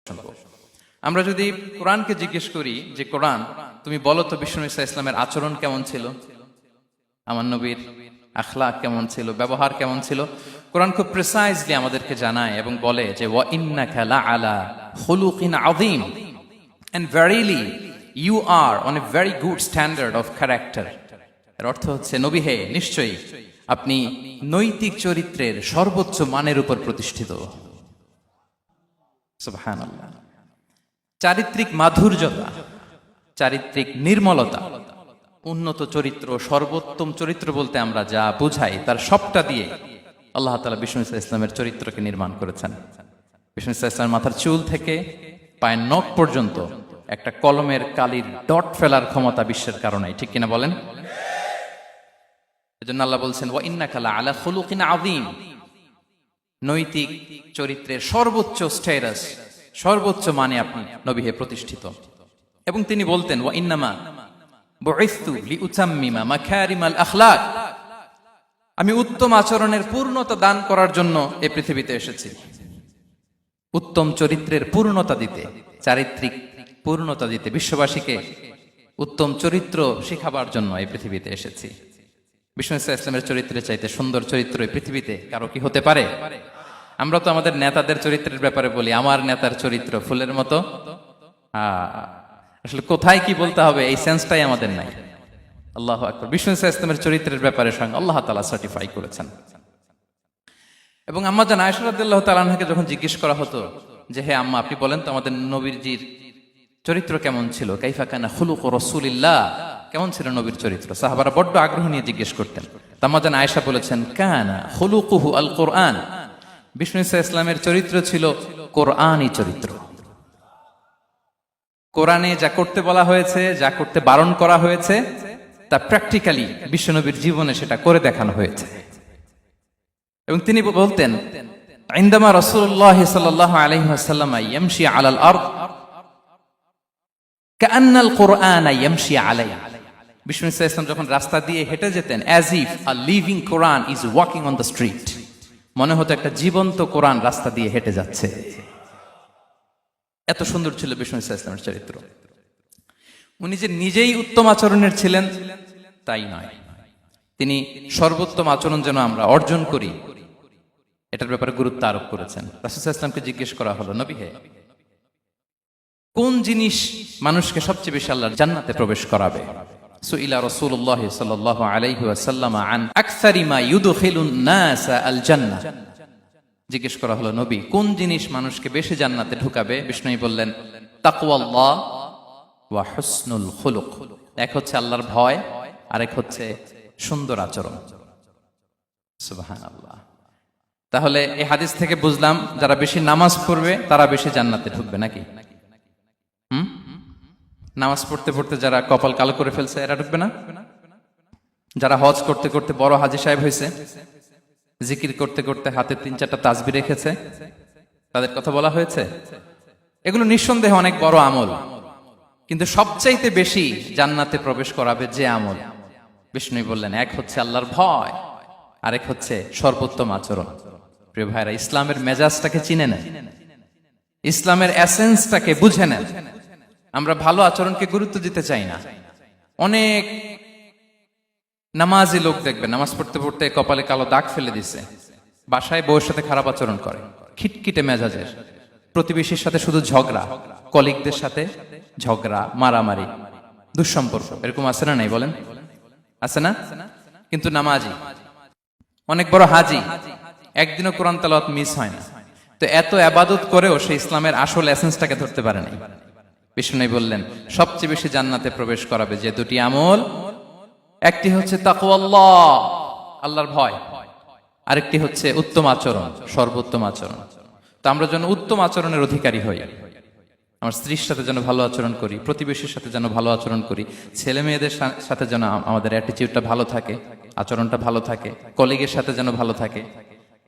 শুনবো। আমরা যদি কোরআনকে জিজ্ঞেস করি যে কোরআন তুমি বলো তো বিষ্ণু ইসা ইসলামের আচরণ কেমন ছিল, আমার নবীর আখলাক কেমন ছিল, ব্যবহার কেমন ছিল, কোরআন খুব প্রিসাইজলি আমাদেরকে জানায় এবং বলে যে ওয়া ইন্নাকা লাআলা খুলুকিন আযীম, and verily you are on a very good standard of character. এর অর্থ হচ্ছে নবী হে, নিশ্চয়ই আপনি নৈতিক চরিত্রের সর্বোচ্চ মানের উপর প্রতিষ্ঠিত। সুবহানাল্লাহ। চারিত্রিক মাধুর্যতা, চারিত্রিক নির্মলতা, উন্নত চরিত্র, সর্বোত্তম চরিত্র বলতে আমরা যা বুঝাই তার সবটা দিয়ে আল্লাহ তাআলা বিষ্ণু ইসা ইসলামের চরিত্রকে নির্মাণ করেছেন। বিষ্ণু ইসা ইসলামের মাথার চুল থেকে পায়ের নখ পর্যন্ত একটা কলমের কালির ডট ফেলার ক্ষমতা বিশ্বের কারণে, ঠিক কিনা বলেন? এজন্য আল্লাহ বলছেন ওয়া ইন্নাকা লাআলা খুলুকিন আযীম, নৈতিক চরিত্রের সর্বোচ্চ স্ট্যাটাস, সর্বোচ্চ মানে আপনি নবী হে প্রতিষ্ঠিত। এবং তিনি বলতেন ওয়া ইন্নামা বুইসতু লিউতাম্মিমা মাকারিমাল আখলাক, আমি উত্তম আচরণের পূর্ণতা দান করার জন্য এই পৃথিবীতে এসেছি, উত্তম চরিত্রের পূর্ণতা দিতে, চারিত্রিক পূর্ণতা দিতে, বিশ্ববাসীকে উত্তম চরিত্র শেখাবার জন্য এই পৃথিবীতে এসেছি। বিষ্ণু ইসা ইসলামের চরিত্রের চাইতে সুন্দর চরিত্র এই পৃথিবীতে কারো কি হতে পারে? আমরা তো আমাদের নেতাদের চরিত্রের ব্যাপারে বলি আমার নেতার চরিত্র ফুলের মতো, আসলে কোথায় কি বলতে হবে এই সেন্সটাই আমাদের নাই। আল্লাহু আকবার। বিষ্ণু ইসা ইসলামের চরিত্রের ব্যাপারে স্বয়ং আল্লাহ তাআলা সার্টিফাই করেছেন। এবং আম্মা জান আয়েশা রাদিয়াল্লাহু তাআলা আনহাকে যখন জিজ্ঞেস করা হতো যে হে আম্মা আপনি বলেন তো আমাদের নবীজির চরিত্র কেমন ছিল, কাইফা কানা খুলুকু রাসূলিল্লাহ, কেমন ছিল নবীর চরিত্র, সাহাবারা বড্ড আগ্রহ নিয়ে জিজ্ঞেস করতেন। আম্মা জান আয়েশা বলেছেন কানা খুলুকুহু আল কোরআন, বিষ্ণু ইসা ইসলামের চরিত্র ছিল কোরআনী চরিত্র। কোরআনে যা করতে বলা হয়েছে, যা করতে বারণ করা হয়েছে, তা প্র্যাকটিক্যালি বিশ্বনবীর জীবনে সেটা করে দেখানো হয়েছে। এবং তিনি বলতেন ইনদামা রাসূলুল্লাহ সাল্লাল্লাহু আলাইহি ওয়াসাল্লাম ইয়ামশি আলাল আরদ কাআন্নাল কুরআন ইয়ামশি আলাইহি, বিষ্ণু ইসা ইসলাম যখন রাস্তা দিয়ে হেঁটে যেতেন as if a living Quran is walking on the street, মনে হতো একটা জীবন্ত কোরআন রাস্তা দিয়ে হেঁটে যাচ্ছে। এত সুন্দর ছিল বিষ্ণু ইসা ইসলামের চরিত্র। উনি যে নিজেই উত্তম আচরণের ছিলেন তাই নয়, তিনি সর্বোত্তম আচরণ যেন আমরা অর্জন করি এটার ব্যাপারে গুরুত্ব আরোপ করেছেন। রাসূল সাল্লাল্লাহু আলাইহি ওয়াসাল্লামকে জিজ্ঞেস করা হলো নবী হে, কোন জিনিস মানুষকে সবচেয়ে বেশি আল্লাহর জান্নাতে প্রবেশ করাবে? সুইলা রাসূলুল্লাহ সাল্লাল্লাহু আলাইহি ওয়াসাল্লাম আন আকসারি মা ইউদখিলুন নাস আল জান্নাহ, জিজ্ঞেস করা হলো নবী কোন জিনিস মানুষকে বেশি জান্নাতে ঢুকাবে? বিষ্ণু বললেন তাকওয়াল্লাহ ওয়া হুসনুল খুলুক, এক হচ্ছে আল্লাহর ভয়, আরেক হচ্ছে সুন্দর আচরণ। সুবহানাল্লাহ। তাহলে এই হাদিস থেকে বুঝলাম যারা বেশি নামাজ পড়বে তারা বেশি জান্নাতে ঢুকবে নাকি? নামাজ পড়তে পড়তে যারা কপাল কালো করে ফেলছে এরা ঢুকবে না? যারা হজ করতে করতে বড় হাজী সাহেব হয়েছে, জিকির করতে করতে হাতে 3-4টা তাসবিহ রেখেছে, তাদের কথা বলা হয়েছে। এগুলো নিঃসন্দেহে অনেক বড় আমল, কিন্তু সবচাইতে বেশি জান্নাতে প্রবেশ করাবে যে আমল, বিষ্ণু বললেন এক হচ্ছে আল্লাহর ভয়, আরেক হচ্ছে সর্বোত্তম আচরণ। প্রিয় ভাইরা, ইসলামের মেজাজটাকে চিনে নেন, ইসলামের এসেন্সটাকে বুঝে নেন। আমরা ভালো আচরণকে গুরুত্ব দিতে চাই না। অনেক নামাজি লোক দেখবেন নামাজ পড়তে পড়তে কপালে কালো দাগ ফেলে দিছে, বাসায় বউয়ের সাথে খারাপ আচরণ করে, খিটখিটে মেজাজের, প্রতিবেশীর সাথে শুধু ঝগড়া, কলিগদের সাথে ঝগড়া, মারামারি, দুঃসম্পর্ক, এরকম আছে না নাই বলেন? আছে না? কিন্তু নামাজি, অনেক বড় হাজি, একদিনও কোরআন তেলাওয়াত মিস হয় না, তো এত ইবাদত করেও সে ইসলামের আসল এসেন্সটাকে ধরতে পারে নাই। বিষ্ণু বললেন সবচেয়ে বেশি জান্নাতে প্রবেশ করাবে যে দুটি আমল, একটি হচ্ছে তাকওয়াল্লাহ, আল্লাহর ভয়, আরেকটি হচ্ছে উত্তম আচরণ, সর্বোত্তম আচরণ। তো আমরা যেন উত্তম আচরণের অধিকারী হই, আমার স্ত্রীর সাথে যেন ভালো আচরণ করি, প্রতিবেশীর সাথে যেন ভালো আচরণ করি, ছেলে মেয়েদের সাথে যেন আমাদের অ্যাটিটিউডটা ভালো থাকে, আচরণটা ভালো থাকে, কলিগের সাথে যেন ভালো থাকে।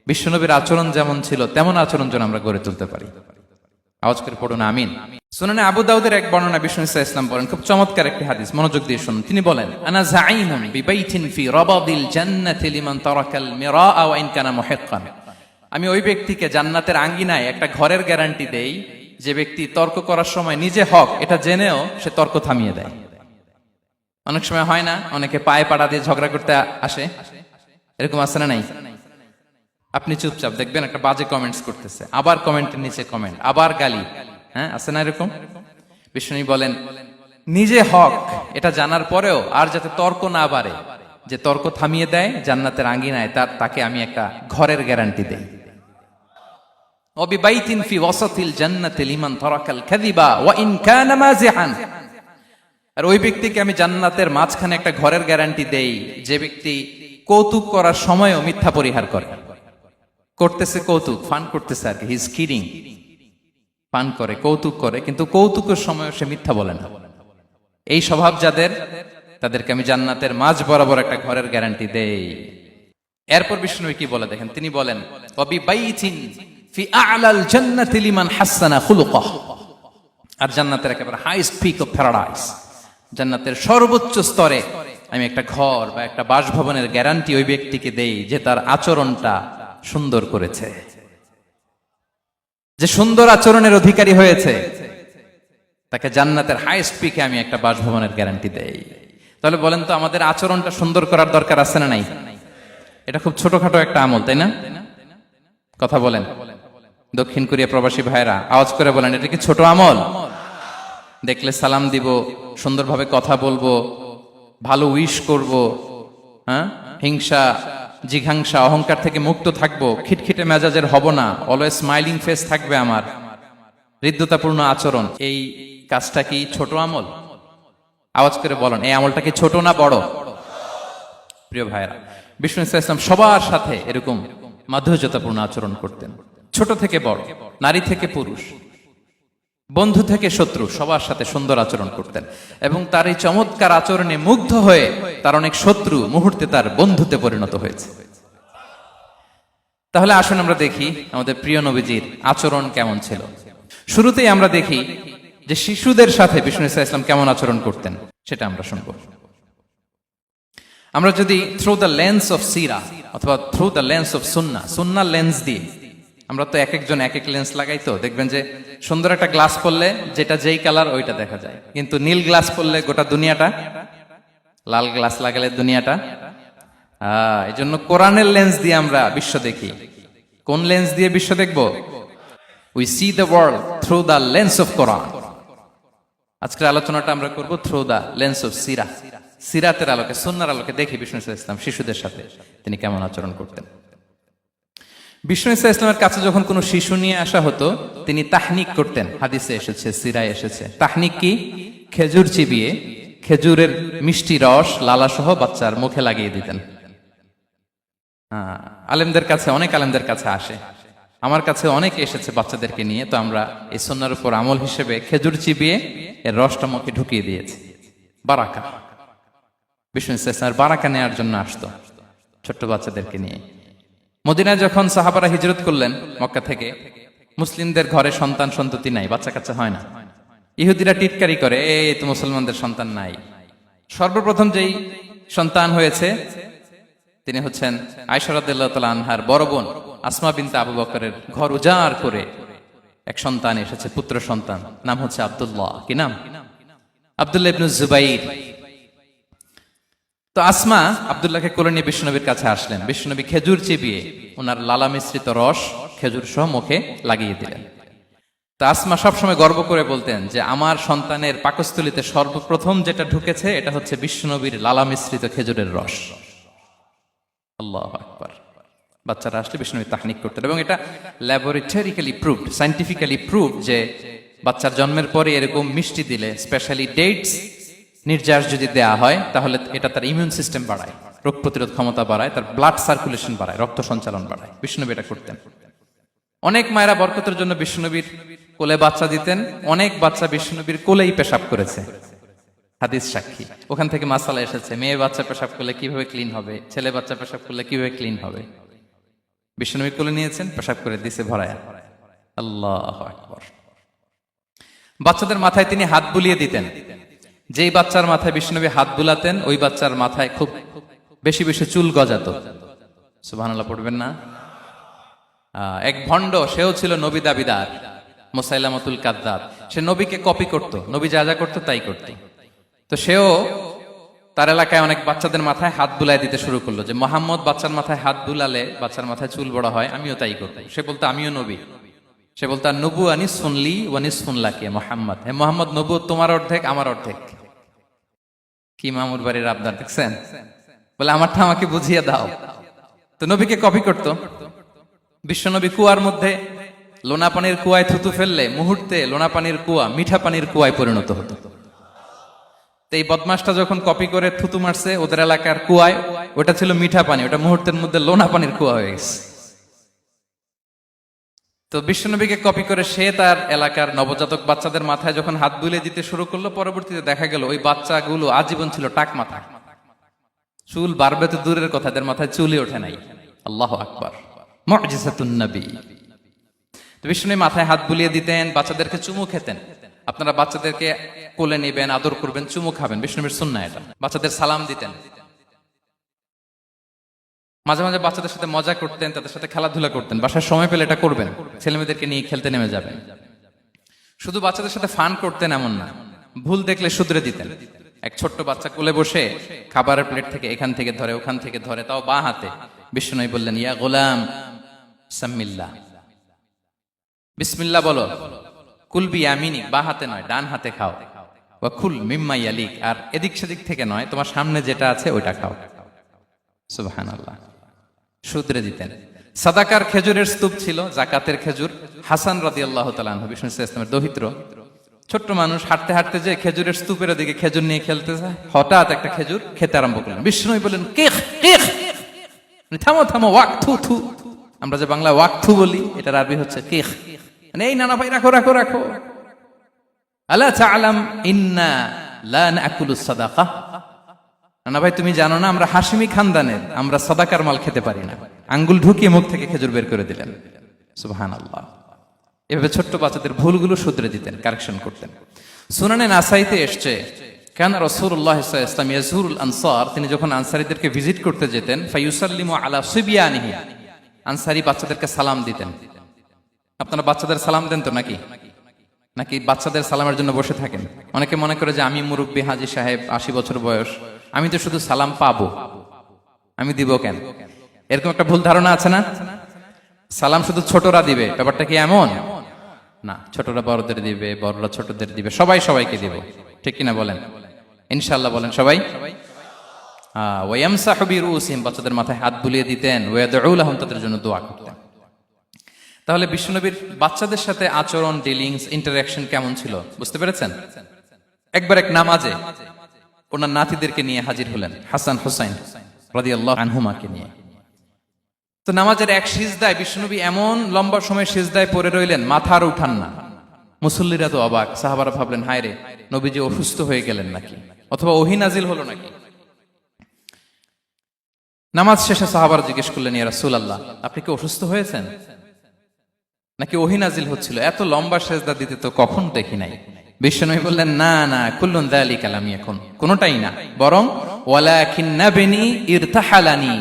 বিশ্বনবীর আচরণ যেমন ছিল তেমন আচরণ যেন আমরা গড়ে তুলতে পারি। আওয়াজ করে পড়ুন আমিন। সুনানে আবু দাউদের এক বর্ণনা বিষ্ণু ইসা ইসলাম বলেন, খুব চমৎকার একটি হাদিস, মনোযোগ দিয়ে শুনুন। তিনি বলেন আনা যাঈনুন বিবাইতিন ফি রাবাদিল জান্নাতি লিমান তারাকাল মিরাআ ওয়া ইন কানা মুহিক্কান, আমি ওই ব্যক্তিকে জান্নাতের আঙ্গিনায় একটা ঘরের গ্যারান্টি দেই যে ব্যক্তি তর্ক করার সময় নিজে হক এটা জেনেও সে তর্ক থামিয়ে দেয়। অনেক সময় হয় না, অনেকে পায়ে পাড়া দিয়ে ঝগড়া করতে আসে, এরকম আছে না নাই? আপনি চুপচাপ দেখবেন একটা বাজে কমেন্টস করতেছে, আবার কমেন্টের নিচে কমেন্ট, আবার গালি, হ্যাঁ আছে না এরকম? বিষ্ণু বলেন নিজে হক এটা জানার পরেও আর যাতে তর্ক না বাড়ে, যে তর্ক থামিয়ে দেয় জান্নাতের আঙ্গিনায়, তাকে আমি একটা ঘরের গ্যারান্টি দেই। ওয়াবিবাইতিন ফি ওয়াসাতিল জান্নাতি লিমান তারাকাল কাযিবা ওয়া ইন কানা মাযিহান। আর ওই ব্যক্তিকে আমি জান্নাতের মাঝখানে একটা ঘরের গ্যারান্টি দেই যে ব্যক্তি কৌতুক করার সময়ও মিথ্যা পরিহার করে। করতেছে কৌতুক, ফান করতেছে আর কি, হি ইজ কিডিং, পান করে, কৌতুক করে, কিন্তু কৌতুকের সময় সে মিথ্যা বলে না। এই স্বভাব যাদের, তাদেরকে আমি জান্নাতের মাঝ বরাবর একটা ঘরের গ্যারান্টি দেই। এরপর বিষ্ণু কি বলে দেখেন, তিনি বলেন ওয়াবিবাইতিন ফি আ'লাল জান্নাতি লিমান হাসানা খুলুকাহু। আর জান্নাতের একেবারে হাইস্ট পিক অফ প্যারাডাইস, জান্নাতের সর্বোচ্চ স্তরে আমি একটা ঘর বা একটা বাসভবনের গ্যারান্টি ওই ব্যক্তিকে দেই যে তার আচরণটা সুন্দর করেছে, যে সুন্দর আচরণের অধিকারী হয়েছে, তাকে জান্নাতের হাইস্ট পিকে আমি একটা বাসভবনের গ্যারান্টি দেই। তাহলে বলেন তো আমাদের আচরণটা সুন্দর করার দরকার আছে না নাই? এটা খুব ছোটখাটো একটা আমল, তাই না? কথা বলেন, দক্ষিণ কোরিয়া প্রবাসী ভাইরা আওয়াজ করে বলেন, এটা কি ছোট আমল? দেখলে সালাম দিব, সুন্দরভাবে কথা বলবো, ভালো উইশ করব, হ্যাঁ, হিংসা জিঘাংসা অহংকার থেকে মুক্ত থাকবো, খিটখিটে মেজাজের হব না, অলওয়েজ স্মাইলিং ফেস থাকবে আমার, হৃদ্যতাপূর্ণ আচরণ। এই কাজটা কি ছোট আমল? আওয়াজ করে বলেন, এই আমলটা কি ছোট না বড়? প্রিয় ভাইরা, বিষ্ণু ইসলাম সবার সাথে এরকম মাধুর্যতাপূর্ণ আচরণ করতেন, ছোট থেকে বড়, নারী থেকে পুরুষ, বন্ধু থেকে শত্রু, সবার সাথে সুন্দর আচরণ করতেন। এবং তার এই চমৎকার আচরণে মুগ্ধ হয়ে তার অনেক শত্রু মুহূর্তে তার বন্ধুতে পরিণত হয়েছে। তাহলে আসুন আমরা দেখি আমাদের প্রিয় নবীজির আচরণ কেমন ছিল। শুরুতেই আমরা দেখি যে শিশুদের সাথে বিষ্ণু ইসলাম কেমন আচরণ করতেন, সেটা আমরা শুনবো। আমরা যদি থ্রু দ্য লেন্স অফ সিরা অথবা থ্রু দ্য লেন্স অফ সুন্না, সুন্নার লেন্স দিয়ে, আমরা তো এক একজন এক এক লেন্স লাগাই, তো দেখবেন যে সুন্দর একটা গ্লাস পরলে যেটা যেই কালার ওইটা দেখা যায়, কিন্তু নীল গ্লাস পরলে গোটা দুনিয়াটা, লাল গ্লাস লাগালে দুনিয়াটা। এই জন্য কোরআনের লেন্স দিয়ে আমরা বিশ্ব দেখি। কোন লেন্স দিয়ে বিশ্ব দেখব? We see the world through the lens of Quran. আজকের আলোচনাটা আমরা করব থ্রু দ্য লেন্স অফ সিরা, সিরাতের আলোকে, সুন্নাহর আলোকে দেখি বিষ্ণু ইসলাম শিশুদের সাথে তিনি কেমন আচরণ করতেন। বিষ্ণু ইসলামের কাছে যখন কোনো শিশু নিয়ে আসা হতো, তিনি তাহনিক করতেন। হাদিসে এসেছে, সিরায় এসেছে। তাহনিক কি? খেজুর চিবিয়ে খেজুরের মিষ্টি রস লালাসহ বাচ্চার মুখে লাগিয়ে দিতেন। আলেমদের কাছে, অনেক আলেমদের কাছে আসে, আমার কাছে অনেক এসেছে বাচ্চাদেরকে নিয়ে, তো আমরা এই সুন্নাহর উপর আমল হিসেবে খেজুর চিবিয়ে এর রসটা মুখে ঢুকিয়ে দিয়েছি। বারাকা, বিষ্ণু ইসলামের বারাকা নেওয়ার জন্য আসতো ছোট্ট বাচ্চাদেরকে নিয়ে। মদিনায় যখন সাহাবারা হিজরত করলেন মক্কা থেকে, মুসলিমদের ঘরে সন্তান সন্ততি নাই, বাচ্চা কাচ্চা হয় না। ইহুদিরা টিটকারি করে, এই তো মুসলমানদের সন্তান নাই। সর্বপ্রথম যেই সন্তান হয়েছে তিনি হচ্ছেন আয়েশা রাদিয়াল্লাহু তাআলা আনহার বড় বোন আসমা বিনতে আবু বকরের ঘর উজাড় করে এক সন্তান এসেছে, পুত্র সন্তান, নাম হচ্ছে আব্দুল্লাহ। কি নাম? আব্দুল্লাহ ইবনে জুবাইর। তো আসমা আব্দুল্লাহকে কোলে নিয়ে বিশ্বনবীর কাছে আসলেন। বিশ্বনবী খেজুর চিবিয়ে ওনার লালা মিশ্রিত রস খেজুর সহ মুখে লাগিয়ে দিলেন। তো আসমা সবসময় গর্ব করে বলতেন যে আমার সন্তানের পাকস্থলীতে সর্বপ্রথম যেটা ঢুকেছে এটা হচ্ছে বিশ্বনবীর লালা মিশ্রিত খেজুরের রস। আল্লাহু আকবার। বাচ্চারা আসলে বিষ্ণু তাহনিক করতেন, এবং এটা ল্যাবরেটরিক্যালি প্রুভড, সায়েন্টিফিক্যালি প্রুভড যে বাচ্চার জন্মের পরে এরকম মিষ্টি দিলে, স্পেশালি ডেটস নির্যাস যদি দেয়া হয়, তাহলে এটা তার ইমিউন সিস্টেম বাড়ায়, রোগ প্রতিরোধ ক্ষমতা বাড়ায়, তার ব্লাড সার্কুলেশন বাড়ায়, রক্ত সঞ্চালন বাড়ায়। বিষ্ণুনবী এটা করতেন। অনেক মায়েরা বরকতের জন্য বিষ্ণুনবীর কোলে বাচ্চা দিতেন। অনেক বাচ্চা বিষ্ণুনবীর কোলেই পেশাব করেছে, হাদিস সাক্ষী। ওখান থেকে মাসালা এসেছে, মেয়ে বাচ্চা পেশাব করলে কিভাবে ক্লিন হবে, ছেলে বাচ্চা পেশাব করলে কিভাবে ক্লিন হবে। বিষ্ণুনবী কোলে নিয়েছেন, পেশাব করে দিছে ভরায়া। আল্লাহু আকবার। বাচ্চাদের মাথায় তিনি হাত বুলিয়ে দিতেন। যেই বাচ্চার মাথায় বিষ্ণুনবী হাত বুলাতেন, ওই বাচ্চার মাথায় খুব বেশি বেশি চুল গজাতো। সুবহানাল্লাহ পড়বেন না? এক ভণ্ড, সেও ছিল নবী দাবিদার, মুসাইলামাতুল কাযযাব, সে নবীকে কপি করত, নবী যা যা করতো তাই করত। তো সেও তার এলাকায় অনেক বাচ্চাদের মাথায় হাত বুলায় দিতে শুরু করলো, যে মোহাম্মদ বাচ্চার মাথায় হাত বুলালে বাচ্চার মাথায় চুল বড় হয়, আমিও তাই করবো। সে বলতো আমিও নবী। সে বলতো নবু আনিস শুনলি ওয়ানিস শুনলাকে মোহাম্মদ, হে মোহাম্মদ, নবু তোমার অর্ধেক আমার অর্ধেক। কি মামুর বাড়ির আবদার দেখছেন, বলে আমারটা আমাকে বুঝিয়ে দাও। তো নবীকে কপি করত। বিশ্বনবী কুয়ার মধ্যে লোনা পানির কুয়ায় থুতু ফেললে মুহূর্তে লোনা পানির কুয়া মিঠা পানির কুয়ায় পরিণত হতো। তো এই বদমাসটা যখন কপি করে থুতু মারছে ওদের এলাকার কুয়ায়, ওটা ছিল মিঠা পানি, ওটা মুহূর্তের মধ্যে লোনা পানির কুয়া হয়ে গেছে। তো বিশ্বনবীকে কপি করে সে তার এলাকার নবজাতক বাচ্চাদের মাথায় যখন হাত বুলিয়ে দিতে শুরু করলো, পরবর্তীতে দেখা গেল ওই বাচ্চাগুলো আজীবন ছিল টাক মাথা। চুল বাড়বে তো দূরের কথা, এদের মাথায় চুলই ওঠে নাই। আল্লাহু আকবার, মুজিজাতুন নবী। তো বিশ্বনবী মাথায় হাত বুলিয়ে দিতেন, বাচ্চাদেরকে চুমু খেতেন। আপনারা বাচ্চাদেরকে কোলে নেবেন, আদর করবেন, চুমু খাবেন, বিশ্বনবীর সুন্নাহ এটা। বাচ্চাদের সালাম দিতেন, মাঝে মাঝে বাচ্চাদের সাথে মজা করতেন, তাদের সাথে খেলাধুলা করতেন। বাসার সময় পেলে এটা করবেন, ছেলেমেয়েদেরকে নিয়ে খেলতে নেমে যাবেন। শুধু বাচ্চাদের সাথে ফান করতেন এমন না, ভুল দেখলে শুধরে দিতেন। এক ছোট্ট বাচ্চা কোলে বসে খাবারের প্লেট থেকে এখান থেকে ধরে ওখান থেকে ধরে, তাও বাঁ হাতে। বিশ্বনবী বললেন, ইয়া গোলাম সাম্মিল্লাহ, বিসমিল্লাহ বলো। কুলবি ইয়ামিনিক, বাঁ হাতে নয় ডান হাতে খাও। ওয়া কুল মিম্মা ইয়ালিক, আর এদিক সেদিক থেকে নয়, তোমার সামনে যেটা আছে ওইটা খাও। সুবহানাল্লাহ, শুধরে দিতেন। সাদাকার খেজুরের স্তূপ ছিল, জাকাতের খেজুর। হাসান রাদিয়াল্লাহু তাআলা আনহু, বিষ্ণু ইসলামের দৌহিত্র, ছোট্ট মানুষ, হাঁটতে হাঁটতে যে খেজুরের স্তূপের দিকে খেজুর নিয়ে খেলতে যায়, হঠাৎ একটা খেজুর খেতে আরম্ভ করলেন। বিষ্ণু বললেন, কেখ কেখ, থামো থামো, ওয়াক থু থু। আমরা যে বাংলা ওয়াক থু বলি, এটার আরবি হচ্ছে কেখ। মানে এই নানা ভাই রাখো রাখো রাখো। আলা তাআলাম ইন্না লা নাকুলুস সাদাকা, না ভাই তুমি জানো না আমরা হাশিমি খানদানের, আমরা সাদাকার মাল খেতে পারি না। আঙ্গুল ঢুকিয়ে মুখ থেকে খেজুর বের করে দিলেন। সুবহানাল্লাহ। এভাবে ছোট্ট বাচ্চাদের ভুলগুলো শুধরে দিতেন, কারেকশন করতেন। সুনানে নাসাইতে এসছে, কেন রাসূলুল্লাহ সাল্লাল্লাহু আলাইহি ওয়াসাল্লাম ইয়াজুরুল আনসার, তিনি যখন আনসারীদেরকে ভিজিট করতে যেতেন, ফায়ুসাল্লিমু আলা সিবিয়ানিহি, আনসারী বাচ্চাদেরকে সালাম দিতেন। আপনারা বাচ্চাদের সালাম দেন তো নাকি? নাকি বাচ্চাদের সালামের জন্য বসে থাকেন? অনেকে মনে করে যে আমি মুরব্বী হাজী সাহেব, 80 বছর বয়স, আমি তো শুধু সালাম পাবো, আমি দিব কেন? এরকম একটা ভুল ধারণা আছে না? সালাম শুধু ছোটরা দিবে, ব্যাপারটা কি এমন না। ছোটরা বড়দের দিবে, বড়রা ছোটদের দিবে, সবাই সবাইকে দিবে। ঠিক কিনা বলেন? ইনশাআল্লাহ বলেন সবাই। ওয়ায়ামসাহু বিরুসিহিম, বাচ্চাদের মাথায় হাত বুলিয়ে দিতেন। ওয়ায়াদউ লাহুম, তাদের জন্য দোয়া করতেন। তাহলে বিশ্বনবীর বাচ্চাদের সাথে আচরণ, ডিলিংস, ইন্টারঅ্যাকশন কেমন ছিল বুঝতে পেরেছেন? একবার এক নামাজে ওনার নাতিদেরকে নিয়ে হাজির হলেন, হাসান হুসাইন রাদিয়াল্লাহু আনহুমাকে নিয়ে। তো নামাজের এক সিজদায় বিশ্বনবী এমন লম্বা সময় সিজদায় পড়ে রইলেন, মাথা আর উঠান না। মুসল্লিরা তো অবাক, সাহাবারা ভাবলেন হায় রে, নবীজি অসুস্থ হয়ে গেলেন নাকি, অথবা ওহী নাজিল হলো নাকি। নামাজ শেষে সাহাবারা জিজ্ঞেস করলেন, ইয়া রাসূলুল্লাহ, আপনি কি অসুস্থ হয়েছেন নাকি ওহী নাজিল হচ্ছিল? এত লম্বা সিজদা দিতে তো কখন দেখি নাই। বিশ্বনবী বললেন, না না, কুল্লুন যালিকা লাম ইয়াকুন, কোনটাই না, বরং ওয়ালাকিন্নাবনি ইরতাহালানি,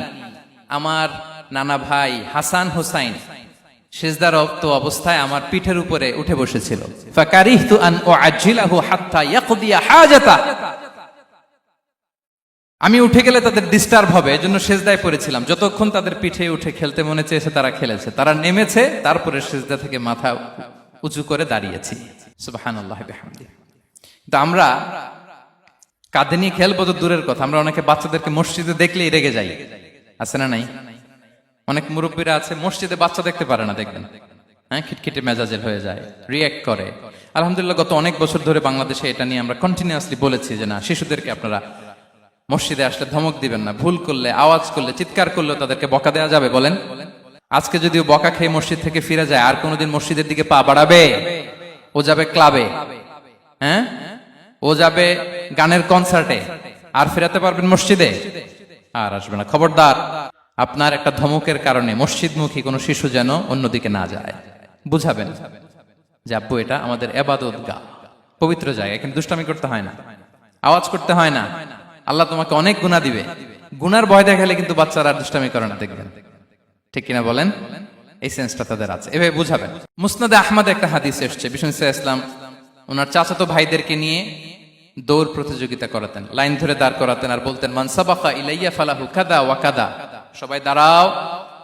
আমার নানা ভাই হাসান হুসাইন সিজদারত অবস্থায় আমার পিঠের উপরে উঠে বসেছিল। ফাকারিহতু আন উআজ্জিলাহু হাত্তা ইয়াকদিয়া হাজাতা, আমি উঠে গেলে তাদের ডিস্টার্ব হবে, এজন্য সিজদায় পড়েছিলাম। যতক্ষণ তাদের পিঠে উঠে খেলতে মনে চেয়েছে তারা খেলেছে, তারা নেমেছে, তারপরে সিজদা থেকে মাথা উঁচু করে দাঁড়িয়েছি। সুবহানাল্লাহি বিহামদিহি। তো আমরা কাঁধে নিয়ে খেলবো তো দূরের কথা, আমরা অনেকে বাচ্চাদেরকে মসজিদে দেখলেই রেগে যাই, আছে না নাই? অনেক মুরব্বীরা আছে মসজিদে বাচ্চা দেখতে পারে না, দেখবেন হ্যাঁ, খিটখিটে মেজাজের হয়ে যায়, রিঅ্যাক্ট করে। আলহামদুলিল্লাহ গত অনেক বছর ধরে বাংলাদেশে এটা নিয়ে আমরা কন্টিনিউয়াসলি বলেছি যে না, শিশুদেরকে আপনারা মসজিদে আসলে ধমক দিবেন না, ভুল করলে, আওয়াজ করলে, চিৎকার করলে তাদেরকে বকা দেওয়া যাবে? বলেন। আজকে যদিও বকা খেয়ে মসজিদ থেকে ফিরে যায়, আর কোনোদিন মসজিদের দিকে পা বাড়াবে? ও যাবে ক্লাবে, হ্যাঁ, ও যাবে গানের কনসার্টে, আর ফেরাতে পারবেন মসজিদে? আর আসবে না। খবরদার, আপনার একটা ধমকের কারণে মসজিদমুখী কোনো শিশু যেন অন্যদিকে না যায়। বুঝাবেন যে আব্বু এটা আমাদের ইবাদতগাহ, পবিত্র জায়গা, এখানে দুষ্টামি করতে হয় না, আওয়াজ করতে হয় না, আল্লাহ তোমাকে অনেক গুনাহ দিবে। গুনার ভয় দেখালে কিন্তু বাচ্চারা দুষ্টামি করে না, দেখবেন। ঠিক কিনা বলেন? এই সেন্সটা তাদের আছে, এভাবে বুঝাবেন। মুসনাদে আহমদ একটা হাদিস এসছে, বিষ্ণু ইসলাম ওনার চাচাতো ভাইদেরকে নিয়ে দৌড় প্রতিযোগিতা করাতেন, লাইন ধরে দাঁড় করাতেন আর বলতেন, মান সাবাকা ইলাইয়া ফালাহু কাদা ওয়া কাদা, সবাই দাঁড়াও,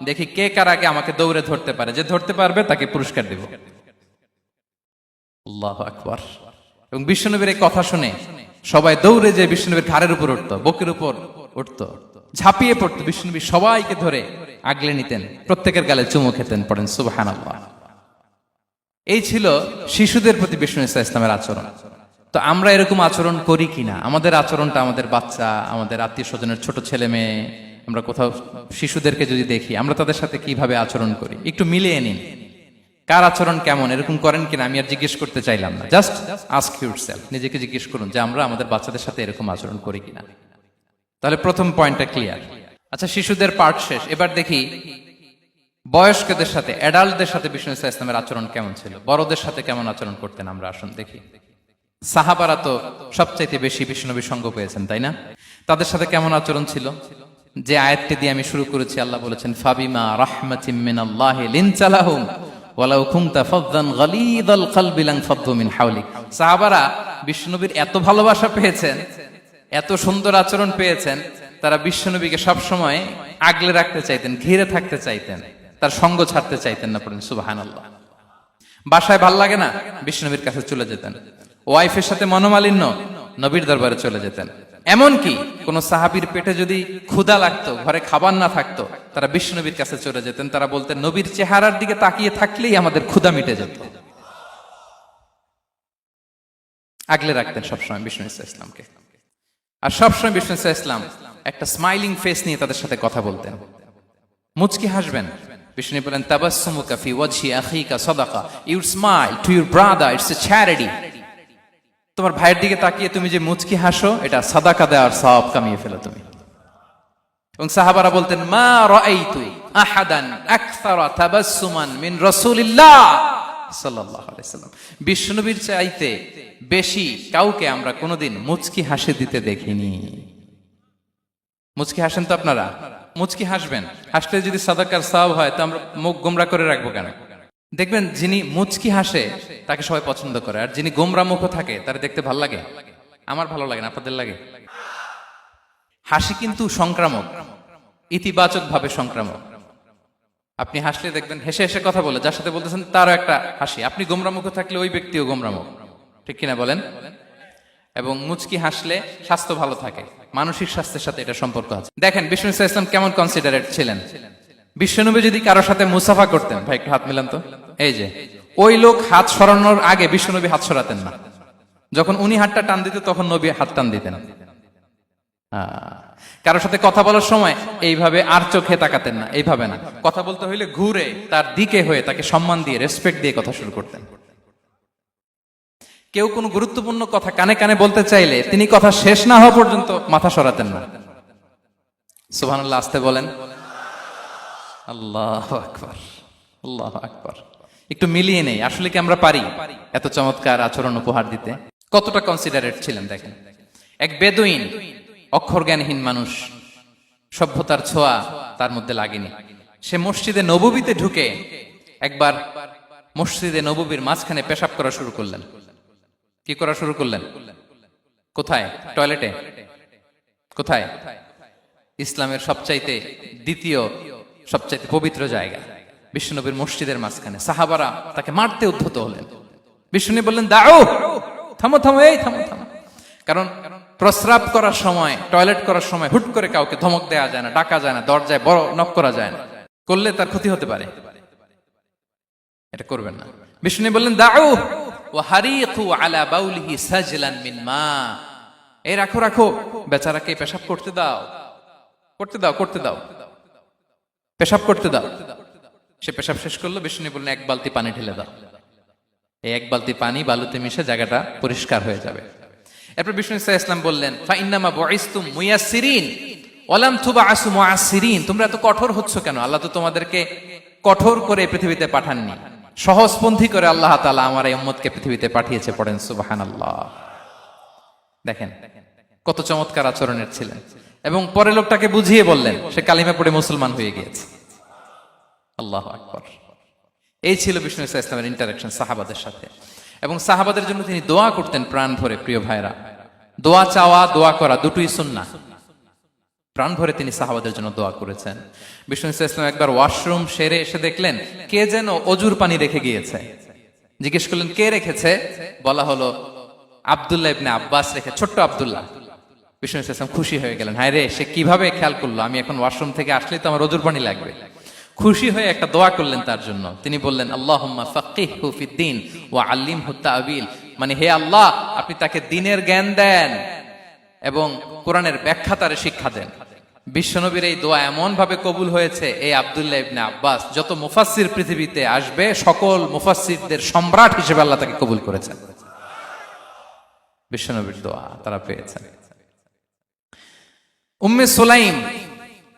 দেখি কে কার আগে আমাকে দৌড়ে ধরতে পারে, যে ধরতে পারবে তাকে পুরস্কার দেব। আল্লাহু আকবার। এবং বিশ্বনবীর এই কথা শুনে সবাই দৌড়ে যে বিশ্বনবীর ঘাড়ের উপর উঠতো, বুকের উপর উঠতো, ঝাঁপিয়ে পড়তো, বিশ্বনবী সবাইকে ধরে আগলে নিতেন, প্রত্যেকের গালে চুমু খেতেন। পড়েন সুবহানাল্লাহ। এই ছিল শিশুদের প্রতি বিষ্ণু ইসলামের আচরণ। তো আমরা এরকম আচরণ করি কিনা? আমাদের আচরণটা আমাদের বাচ্চা, আমাদের আত্মীয় স্বজনের ছোট ছেলে মেয়ে, আমরা কোথাও শিশুদেরকে যদি দেখি, আমরা তাদের সাথে কিভাবে আচরণ করি একটু মিলিয়ে নিন। কার আচরণ কেমন, এরকম করেন কিনা আমি আর জিজ্ঞেস করতে চাইলাম না, জাস্ট আস্ক ইউরসেলফ, নিজেকে জিজ্ঞেস করুন যে আমরা আমাদের বাচ্চাদের সাথে এরকম আচরণ করি কিনা। তাহলে প্রথম পয়েন্টটা ক্লিয়ার। আচ্ছা, শিশুদের পার্ট শেষ, এবার দেখি বয়স্কদের সাথে, অ্যাডাল্টদের সাথে বিষ্ণু ইসলামের আচরণ কেমন ছিল, বড়দের সাথে কেমন আচরণ করতেন আমরা। আসুন দেখি। সাহাবারা তো সবচাইতে বেশি বিষ্ণুনবীর সঙ্গ পেয়েছেন, তাই না? তাদের সাথে কেমন আচরণ ছিল? যে আয়াতটি দিয়ে আমি শুরু করেছি, আল্লাহ বলেছেন, ফাবিমা রাহমাতিম মিনাল্লাহি লিনতা লাহুম ওয়ালাউ কুনতা ফাযযান গালিযাল কলবি লানফাদ্দু মিন হাওলিক। সাহাবারা বিষ্ণুনবীর এত ভালোবাসা পেয়েছেন, এত সুন্দর আচরণ পেয়েছেন, তারা বিশ্বনবীকে সবসময় আগলে রাখতে চাইতেন, ঘিরে থাকতে চাইতেন, তার সঙ্গ ছাড়তে চাইতেন না। পড়েন সুবহানাল্লাহ। বাসায় ভাল লাগে না, বিশ্বনবীর কাছে চলে যেতেন। ওয়াইফের সাথে মনোমালিন্য, নবীর দরবারে চলে যেতেন। এমনকি কোন সাহাবীর পেটে যদি ক্ষুধা লাগতো, ঘরে খাবার না থাকতো, তারা বিশ্বনবীর কাছে চলে যেতেন। তারা বলতেন, নবীর চেহারার দিকে তাকিয়ে থাকলেই আমাদের ক্ষুধা মিটে যেত। আগলে রাখতেন সবসময় বিষ্ণু ইসলামকে। আর সবসময় বিষ্ণু ইসলাম একটা স্মাইলিং ফেস নিয়ে তাদের সাথে কথা বলতেন, মুচকি হাসবেন। বিষ্ণু বলেন, তাবাসসুমুকা ফি ওয়াজহি আখিকা সাদাকা, you smile to your brother, it's a charity. তোমার ভাইয়ের দিকে তাকিয়ে তুমি যে মুচকি হাসো, এটা সাদাকা দেওয়ার সওয়াব কামিয়ে ফেলো তুমি। এবং সাহাবারা বলতেন, মা রাআইতু আহাদান আকসারা তাবাসসুমান মিন রাসূলিল্লাহ সাল্লাল্লাহু আলাইহি সাল্লাম। বিশ্বনবীর চাইতে বেশি কাউকে আমরা কোনোদিন মুচকি হাসি দিতে দেখিনি। মুচকি হাসেন তো আপনারা? মুচকি হাসবেন, হাসলে যদি সাদাকার সওয়াব হয়, তো আমরা মুখ গোমরা করে রাখবো কেন? দেখবেন, যিনি মুচকি হাসে তাকে সবাই পছন্দ করে, আর যিনি গোমরা মুখ থাকে তার দেখতে ভালো লাগে। আমার ভালো লাগে না, আপনাদের লাগে? হাসি কিন্তু সংক্রামক, ইতিবাচক ভাবে সংক্রামক। আপনি হাসলে দেখবেন হেসে হেসে কথা বলে, যার সাথে বলতেছেন তারও একটা হাসি। আপনি গোমরা মুখ থাকলে ওই ব্যক্তিও গোমরা মুখ, ঠিক কিনা বলেন? এবং মুচকি হাসলে স্বাস্থ্য ভালো থাকে, মানসিক স্বাস্থ্যের সাথে এটা সম্পর্ক আছে। দেখেন বিষ্ণু ইসলাম কেমন কনসিডারেট ছিলেন। বিশ্বনবী যদি কারোর সাথে মুসাফা করতেন, ভাই একটু হাত মিলান তো, এই যে ওই লোক হাত সরানোর আগে বিশ্বনবী হাত সরাতেন না। যখন উনি হাতটা টান দিত, তখন নবী হাত টান দিতেন। কারোর সাথে কথা বলার সময় এইভাবে আর চোখে তাকাতেন না, এইভাবে না। কথা বলতে হইলে ঘুরে তার দিকে হয়ে তাকে সম্মান দিয়ে, রেসপেক্ট দিয়ে কথা শুরু করতেন। কেউ কোনো গুরুত্বপূর্ণ কথা কানে কানে বলতে চাইলে তিনি কথা শেষ না হওয়া পর্যন্ত মাথা সরাতেন না। সুবহানাল্লাহ, আসতে বলেন। আল্লাহু আকবার, আল্লাহু আকবার। একটু মিলিয়ে নেই, আসলে কি আমরা পারি এত চমৎকার আচরণ উপহার দিতে? কতটা কনসিডারেট ছিলেন দেখেন। এক বেদুইন, অক্ষর জ্ঞানহীন মানুষ, সভ্যতার ছোঁয়া তার মধ্যে লাগেনি। সে মসজিদে নববীতে ঢুকে একবার মসজিদে নববীর মাঝখানে পেশাব করা শুরু করলেন। কি করা শুরু করলেন? কোথায়? টয়লেটে? কোথায়? ইসলামের সবচাইতে দ্বিতীয় সবচাইতে পবিত্র জায়গা, বিশ্বনবীর মসজিদের মাঝখানে। সাহাবারা তাকে মারতে উদ্ধত হলেন। বিশ্বনবী বললেন, দাও, থামো থামো, এই থামো থামো। কারণ প্রস্রাব করার সময়, টয়লেট করার সময় হুট করে কাউকে ধমক দেওয়া যায় না, ডাকা যায় না, দরজায় বড় নক করা যায় না, করলে তার ক্ষতি হতে পারে, এটা করবেন না। বিষ্ণু বললেন, দাও ওয়া হারিকু আলা বাউলিহি সাজলান মিন মা, এই রাখো রাখো, বেচারাকে পেশাব করতে দাও, করতে দাও, করতে দাও, পেশাব করতে দাও। সে পেশাব শেষ করলো। বিষ্ণু বললেন, এক বালতি পানি ঢেলে দাও। এই এক বালতি পানি বালুতে মিশে জায়গাটা পরিষ্কার হয়ে যাবে। এরপর বিষ্ণু ইসলাম বললেন, ফাইন্নামা বুইসতুম মুয়াসসিরিন ওয়া লাম তুবআসু মুআসসিরিন, তোমরা এত কঠোর হচ্ছ কেন? আল্লাহ তো তোমাদেরকে কঠোর করে পৃথিবীতে পাঠাননি, সহজপন্থী করে আল্লাহ তাআলা আমার এই উম্মতকে পৃথিবীতে পাঠিয়েছে। পড়েন সুবহানাল্লাহ। দেখেন কত চমৎকার আচরণের ছিলেন। এবং পরে লোকটাকে বুঝিয়ে বললেন, সে কালিমা পড়ে মুসলমান হয়ে গিয়েছে। আল্লাহু আকবার। এই ছিল বিষ্ণু ইসলামের ইন্টারাকশন সাহাবাদের সাথে। এবং সাহাবাদের জন্য তিনি দোয়া করতেন প্রাণ ভরে। প্রিয় ভাইরা, দোয়া চাওয়া, দোয়া করা দুটোই সুন্নাহ। প্রাণ ভরে তিনি সাহাবাদের জন্য দোয়া করেছেন। বিষ্ণু ইসলাম একবার ওয়াশরুম সেরে এসে দেখলেন কে যেন অজুর পানি রেখে গিয়েছে। জিজ্ঞেস করলেন কে রেখেছে? বলা হলো আব্দুল্লাহ ইবনে আব্বাস রেখে, ছোট্ট আব্দুল্লাহ। বিষ্ণু ইসলাম খুশি হয়ে গেলেন, হায় রে, সে কিভাবে খেয়াল করলো, আমি এখন ওয়াশরুম থেকে আসলেই তো আমার অজুর পানি লাগবে। খুশি হয়ে একটা দোয়া করলেন তার জন্য। তিনি বললেন আল্লাহুম্মা ফাক্কিহহু ফিদ্দীন ওয়া আল্লিমহু তা'বীল, মানে হে আল্লাহ, আপনি তাকে দ্বীনের জ্ঞান দেন এবং কোরআনের ব্যাখ্যা তারে শিক্ষা দেন। বিশ্বনবীর এই দোয়া এমন ভাবে কবুল হয়েছে, এই আব্দুল্লাহ ইবনে আব্বাস যত মুফাসসির পৃথিবীতে আসবে সকল মুফাসসিরদের সম্রাট হিসেবে আল্লাহ তাকে কবুল করেছেন। বিশ্বনবীর দোয়া তারা পেয়েছেন। উম্মে সুলাইম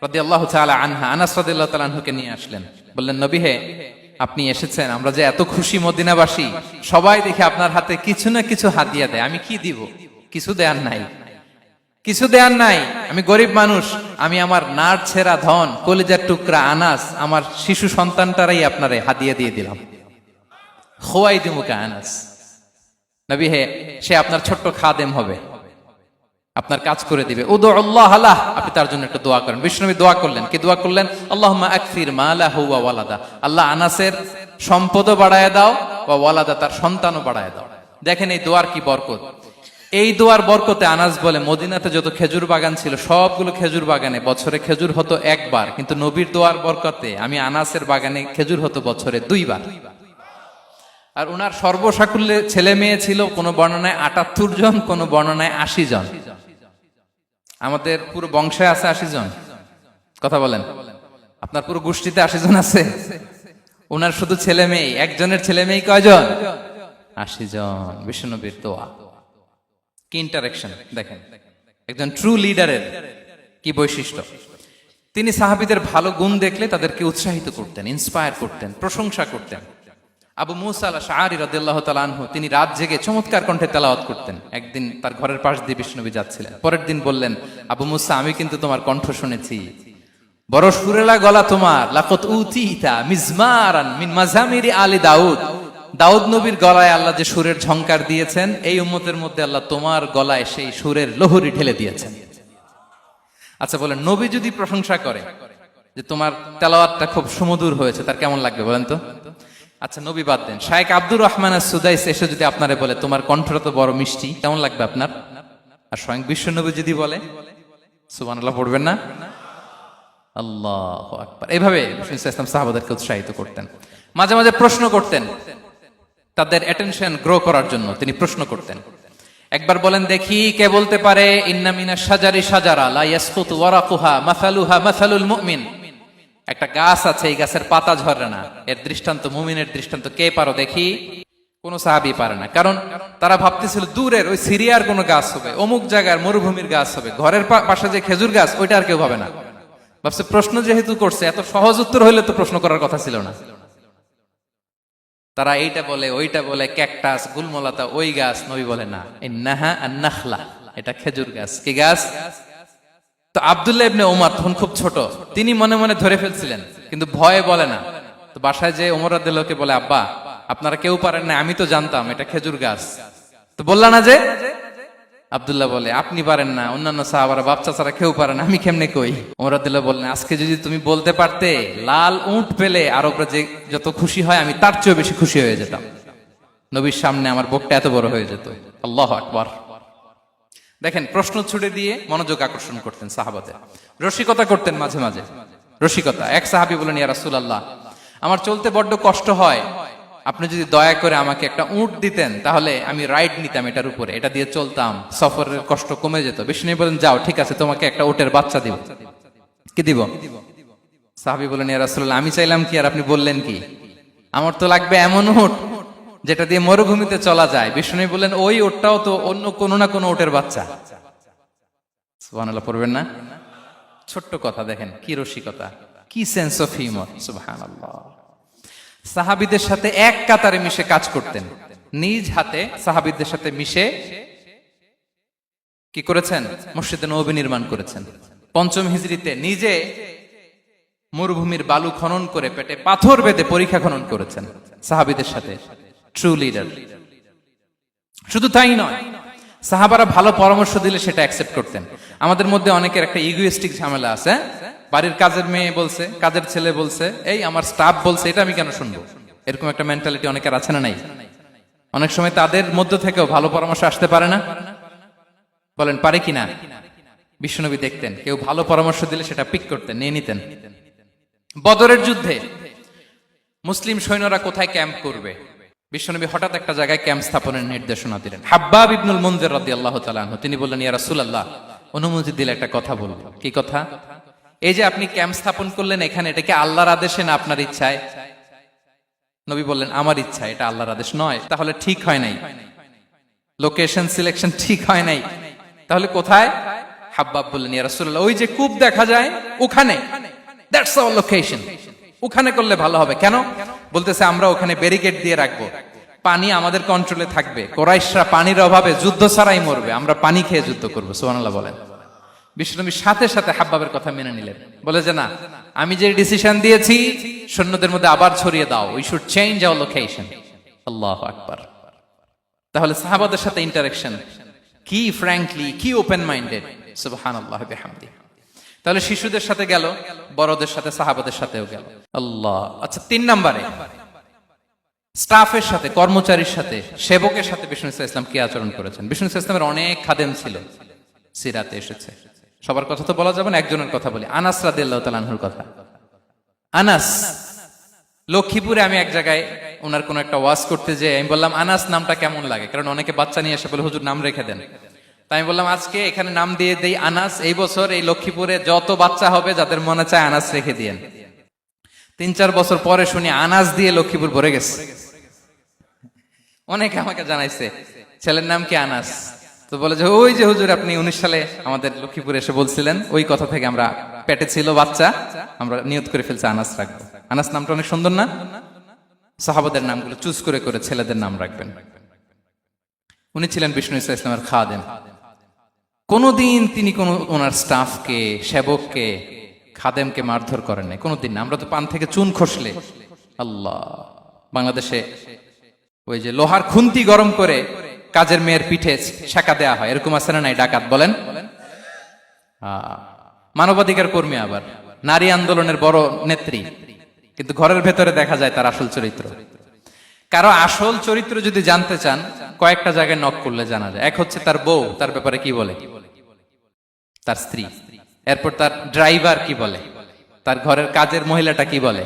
রাদিয়াল্লাহু তাআলা আনহা আনাস রাদিয়াল্লাহু তাআলা আনহুকে নিয়ে আসলেন, বললেন নবী হে, আপনি এসেছেন, আমরা যে এত খুশি মদিনাবাসী, সবাই দেখে আপনার হাতে কিছু না কিছু হাদিয়া দেয়, আমি কি দিব? কিছু দেয়ার নাই, কিছু দেয়ার নাই, আমি গরিব মানুষ, আমি আমার নাড় ছেঁড়া ধন, কলিজার টুকরা আনাস, আমার শিশু সন্তানটারাই আপনারে হাদিয়া দিয়ে দিলাম। খোয়াই দিমুকা আনাস, নবী হে, সে আপনার ছোট্ট খাদেম হবে, আপনার কাজ করে দিবে। উদুল্লাহ আলাহ, আপনি তার জন্য একটা দোয়া করেন। বিষ্ণুনবী দোয়া করলেন, কি দোয়া করলেন? আল্লাহুম্মা আকসির মালাহু ওয়া ওয়ালাদা, আল্লাহ আনাসের সম্পদও বাড়ায় দাও, ওয়া ওয়ালাদা, তার সন্তানও বাড়ায় দাও। দেখেন এই দোয়ার কি বরকত। এই দোয়ার বরকতে আনাস বলে মদিনাতে যত খেজুর বাগান ছিল সবগুলো খেজুর বাগানে বছরে খেজুর হতো একবার, কিন্তু নবীর দোয়ার বরকতে আমি আনাসের বাগানে খেজুর হতো বছরে 2 বার। আর উনার সর্বসাকুল্যে ছেলে মেয়ে ছিল, কোন বর্ণনায় 78 জন, কোন বর্ণনায় 80 জন। আমাদের পুরো বংশে আছে 80 জন, কথা বলেন। আপনার পুরো গোষ্ঠীতে 80 জন আছে? উনার শুধু ছেলে মেয়ে, একজনের ছেলে মেয়ে কয়জন? 80 জন। বিশ্বনবীর দোয়া কি ইন্টারেকশন দেখেন, একজন ট্রু লিডারের কি বৈশিষ্ট্য। তিনি সাহাবীদের ভালো গুণ দেখলে তাদেরকে উৎসাহিত করতেন, ইন্সপায়ার করতেন, প্রশংসা করতেন। আবু মুসা আল-আশআরী রাদিয়াল্লাহু তাআলা আনহু, তিনি রাত জেগে চমৎকার কণ্ঠে তেলাওয়াত করতেন। একদিন তার ঘরের পাশ দিয়ে বিষ্ণুনবী যাচ্ছিলেন, পরের দিন বললেন, আবু মুসা, আমি কিন্তু তোমার কণ্ঠ শুনেছি, বড় সুরেলা গলা তোমার। লাকাত উতিতা মিজমারান মিন মাজামিরি আলি দাউদ, দাউদ নবীর গলায় আল্লাহ যে সুরের ঝংকার দিয়েছেন, এই উম্মতের মধ্যে আল্লাহ তোমার গলায় সেই সুরের লহরী ঢেলে দিয়েছেন। আচ্ছা বলেন, নবী যদি প্রশংসা করে যে তোমার তেলাওয়াতটা খুব সুমধুর হয়েছে, তার কেমন লাগবে বলেন তো? আচ্ছা নবী বাদ দেন, শায়েখ আব্দুর রহমান আস-সুদাইস এসে যদি আপনারে বলে তোমার কণ্ঠটা তো বড় মিষ্টি, কেমন লাগবে আপনার? আর স্বয়ং বিশ্বনবী যদি বলে, সুবহানাল্লাহ পড়বেন না? আল্লাহু আকবার। এইভাবে বিষ্ণু ইসলাম সাহাবাদেরকে উৎসাহিত করতেন। মাঝে মাঝে প্রশ্ন করতেন, তাদের অ্যাটেনশন গ্রো করার জন্য তিনি প্রশ্ন করতেন। একবার বলেন দেখি, কে বলতে পারে ইন্না মিনাশ শাজারি শাজারা লা ইয়াসকুতু ওয়ারাকুহা মাসালুহা মাসালুল মুমিন, একটা গাছ আছে, এই গাছের পাতা ঝরে না, এর দৃষ্টান্ত মুমিনের দৃষ্টান্ত। কে পারো দেখি? কোন সাহাবী পারে না, কারণ তারা ভাবতেছিল দূরের ওই সিরিয়ার কোন গাছ হবে, অমুক জায়গার মরুভূমির গাছ হবে, ঘরের পাশে যে খেজুর গাছ ওইটা আর কেউ ভাবে না। ভাবছে প্রশ্ন যেহেতু করছে, এত সহজ উত্তর হইলে তো প্রশ্ন করার কথা ছিল না। তারা এইটা বলে, ওইটা বলে, ক্যাকটাস, গুলমলাতা, ওই গাছ। নবী বলে না, ইন্নাহা আন-নাখলা, এটা খেজুর গাছ। কি গাছ? তো আব্দুল্লাহ ইবনে ওমর তখন খুব ছোট, তিনি মনে মনে ধরে ফেলছিলেন, কিন্তু ভয়ে বলে না। তো বাসায় যে ওমর রাদিয়াল্লাহু কে বলে, আব্বা আপনারা কেউ পারেন না, আমি তো জানতাম এটা খেজুর গাছ, তো বললা না যে? আব্দুল্লাহ বলে, আপনি পারেন না, অন্যান্য সাহাবারা বাচ্চা ছাড়া কেউ পারে না, আমি কেমনে কই? ওমর রাদিয়াল্লাহু বললেন, আজকে যদি তুমি বলতে পারতে লাল উট পেলে আরবরা যে যত খুশি হয়, আমি তার চেয়েও বেশি খুশি হয়ে যেতাম। নবীর সামনে আমার বুকটা এত বড় হয়ে যেত। আল্লাহু আকবার। দেখেন, প্রশ্ন ছুড়ে দিয়ে মনোযোগ আকর্ষণ করতেন সাহাবাদের। রসিকতা করতেন মাঝে মাঝে, রসিকতা। এক সাহাবী বলেন, ইয়া রাসূলুল্লাহ, আমার চলতে বড্ড কষ্ট হয়, আপনি যদি দয়া করে আমাকে একটা উট দিতেন, তাহলে আমি রাইড নিতাম এটার উপরে, এটা দিয়ে চলতাম, সফরের কষ্ট কমে যেত। বিষ্ণু বলেন, যাও, ঠিক আছে, তোমাকে একটা উটের বাচ্চা দিব। কি দিব? সাহাবী বলেন, ইয়া রাসূলুল্লাহ, আমি চাইলাম কি আর আপনি বললেন কি? আমার তো লাগবে এমন উট যেটা দিয়ে মরুভূমিতে চলা যায়। বিষ্ণু বললেন, ওই উটটাও তো অন্য কোনো না কোনো উটের বাচ্চা। সুবহানাল্লাহ পড়বেন না? ছোট্ট কথা, দেখেন কি রসিকতা, কি সেন্স অফ হিউমার। সুবহানাল্লাহ। সাহাবীদের সাথে এক কাতারে মিশে কাজ করতেন, নিজ হাতে সাহাবীদের সাথে মিশে কি করেছেন? মসজিদে নববী নির্মাণ করেছেন। 5ম হিজরিতে নিজে মরুভূমির বালু খনন করে পেটে পাথর বেঁধে পরীক্ষা খনন করেছেন সাহাবীদের সাথে। True leader. শুধু তাই নয়, সাহাবারা ভালো পরামর্শ দিলে সেটা অ্যাকসেপ্ট করতেন। আমাদের মধ্যে অনেকের একটা ইগোইস্টিক ঝামেলা আছে, বাড়ির কাজের মেয়ে বলছে, কাজের ছেলে বলছে, এই আমার স্টাফ বলছে, এটা আমি কেন শুনবো, এরকম একটা মেন্টালিটি অনেকের আছে না নাই? অনেক সময় তাদের মধ্য থেকেও ভালো পরামর্শ আসতে পারে না, বলেন পারে কিনা? বিশ্বনবী দেখতেন কেউ ভালো পরামর্শ দিলে সেটা পিক করতেন, নিয়ে নিতেন। বদরের যুদ্ধে মুসলিম সৈন্যরা কোথায় ক্যাম্প করবে, বিশ্বনবী হঠাৎ একটা জায়গায় ক্যাম্প স্থাপনের নির্দেশনা দিলেন। হাব্বাব ইবনুল মুনজির রাদিয়াল্লাহু তাআলা আনহু তিনি বললেন, ইয়া রাসূলুল্লাহ, অনুমতি দিলে একটা কথা বলবো। কি কথা? এই যে আপনি ক্যাম্প স্থাপন করলেন এখানে, এটা কি আল্লাহর আদেশে না আপনার ইচ্ছায়? নবী বললেন, আমার ইচ্ছা, এটা আল্লাহর আদেশ নয়। তাহলে ঠিক হয় নাই, লোকেশন সিলেকশন ঠিক হয় নাই। তাহলে কোথায়? হাব্বাব বললেন, ইয়া রাসূলুল্লাহ, ওই যে কূপ দেখা যায় ওখানে, দ্যাটস আওয়ার লোকেশন, ওখানে করলে ভালো হবে। কেন? বলতেছে, আমরা ওখানে ব্যারিকেড দিয়ে রাখবো, পানি আমাদের কন্ট্রোলে থাকবে, কুরাইশরা পানির অভাবে যুদ্ধ ছাড়াই মরবে, আমরা পানি খেয়ে যুদ্ধ করবো। সুবহানাল্লাহ বলেন। বিশ্বনবী সাথে সাথে হাব্বাবের কথা মেনে নিলেন, বলে যে না, আমি যে ডিসিশন দিয়েছি সৈন্যদের মধ্যে আবার ছড়িয়ে দাও, we should change our location. আল্লাহু আকবার। তাহলে সাহাবাদের সাথে ইন্টারেকশন কি ফ্র্যাঙ্কলি, কি ওপেন মাইন্ডেড, সুবহানাল্লাহ বিহামদি। তাহলে শিশুদের সাথে গেল, বড়দের সাথে, সাহাবাদের সাথেও গেল। আল্লাহ। আচ্ছা, 3 নম্বরে স্টাফের সাথে, কর্মচারীর সাথে, সেবকের সাথে বিষ্ণু ইসলাম কি আচরণ করেছেন? বিষ্ণু ইসলামের অনেক খাদেম ছিল, সিরাতে এসেছে। সবার কথা তো বলা যাবে না, একজনের কথা বলি, আনাস রাদিয়াল্লাহু তাআলা আনহুর কথা। আনাস, লক্ষ্মীপুরে আমি এক জায়গায় ওনার কোন একটা ওয়াজ করতে যে আমি বললাম, আনাস নামটা কেমন লাগে? কারণ অনেকে বাচ্চা নিয়ে এসে বলে, হুজুর নাম রেখে দেন। তাই আমি বললাম, আজকে এখানে নাম দিয়ে দেই আনাস। এই বছর এই লক্ষ্মীপুরে যত বাচ্চা হবে যাদের মনে চায় আনাস রেখে দিয়েন। 3-4 বছর পরে শুনি আনাস দিয়ে লক্ষ্মীপুর ভরে গেছে। অনেকে আমাকে জানাইছে ছেলের নাম কি আনাস, তো বলে যে ওই যে হুজুর আপনি 19 সালে আমাদের লক্ষ্মীপুরে এসে বলছিলেন, ওই কথা থেকে আমরা, পেটে ছিল বাচ্চা, আমরা নিয়ত করে ফেলছি আনাস রাখবো। আনাস নামটা অনেক সুন্দর না? সাহাবাদের নামগুলো চুজ করে করে ছেলেদের নাম রাখবেন। উনি ছিলেন বিষ্ণু ইসলামের খাদেম। কোনদিন তিনি কোন ওনার স্টাফকে, সেবককে, খাদেমকে মারধর করেন নাই, কোনদিন না। আমরা তো পান থেকে চুন খসলে, আল্লাহ, বাংলাদেশে ওই যে লোহার খুন্তি গরম করে কাজের মেয়ের পিঠে ছেঁকা দেয়া হয়, এরকম আছে না নাই? ডাকাত বলেন। মানবাধিকার কর্মী, আবার নারী আন্দোলনের বড় নেত্রী, কিন্তু ঘরের ভেতরে দেখা যায় তার আসল চরিত্র। কারো আসল চরিত্র যদি জানতে চান, কয়েকটা জায়গায় নক করলে জানা যায়। এক হচ্ছে তার বউ, তার ব্যাপারে কি বলে, তার স্ত্রী। এরপর তার ড্রাইভার কি বলে, তার ঘরের কাজের মহিলাটা কি বলে।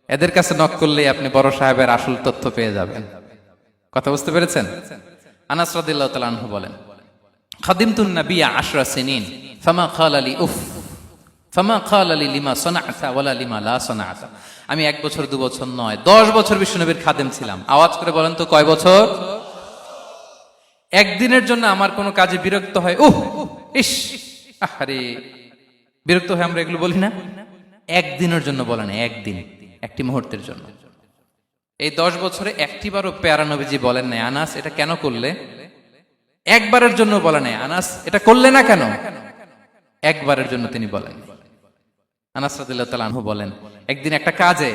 এদের কাছে নক করলেই আপনি বড় সাহেবের আসল তথ্য পেয়ে যাবেন। কথা বুঝতে পেরেছেন? আনাস রাদিয়াল্লাহু তাআলা আনহু বলেন, খাদিমতুন নাবিয়্যা 10 সিনিন ফামা ক্বালা লি উফ ফামা ক্বালা লি লিমা সানা'তা ওয়ালা লিমা লা সানা'তা। আমি 1 বছর 2 বছর নয়, 10 বছর বিশ্বনবীর খাদেম ছিলাম। আওয়াজ করে বলেন তো কয় বছর? একদিনের জন্য আমার কোনো কাজে বিরক্ত হয়, উহ ইস, আরে, বিরক্ত হয় আমরা এগুলো বলি না? একদিনের জন্য বলে না, একদিন, একটি মুহূর্তের জন্য। এই 10 বছরে একটিবারও প্যারা নবীজি বলেন নাই, আনাস এটা কেন করলে? একবারের জন্য বলে নাই, আনাস এটা করলে না কেন? একবারের জন্য তিনি বলেন। আনাস রাদিয়াল্লাহু তাআলা আনহু বলেন, একদিন একটা কাজে,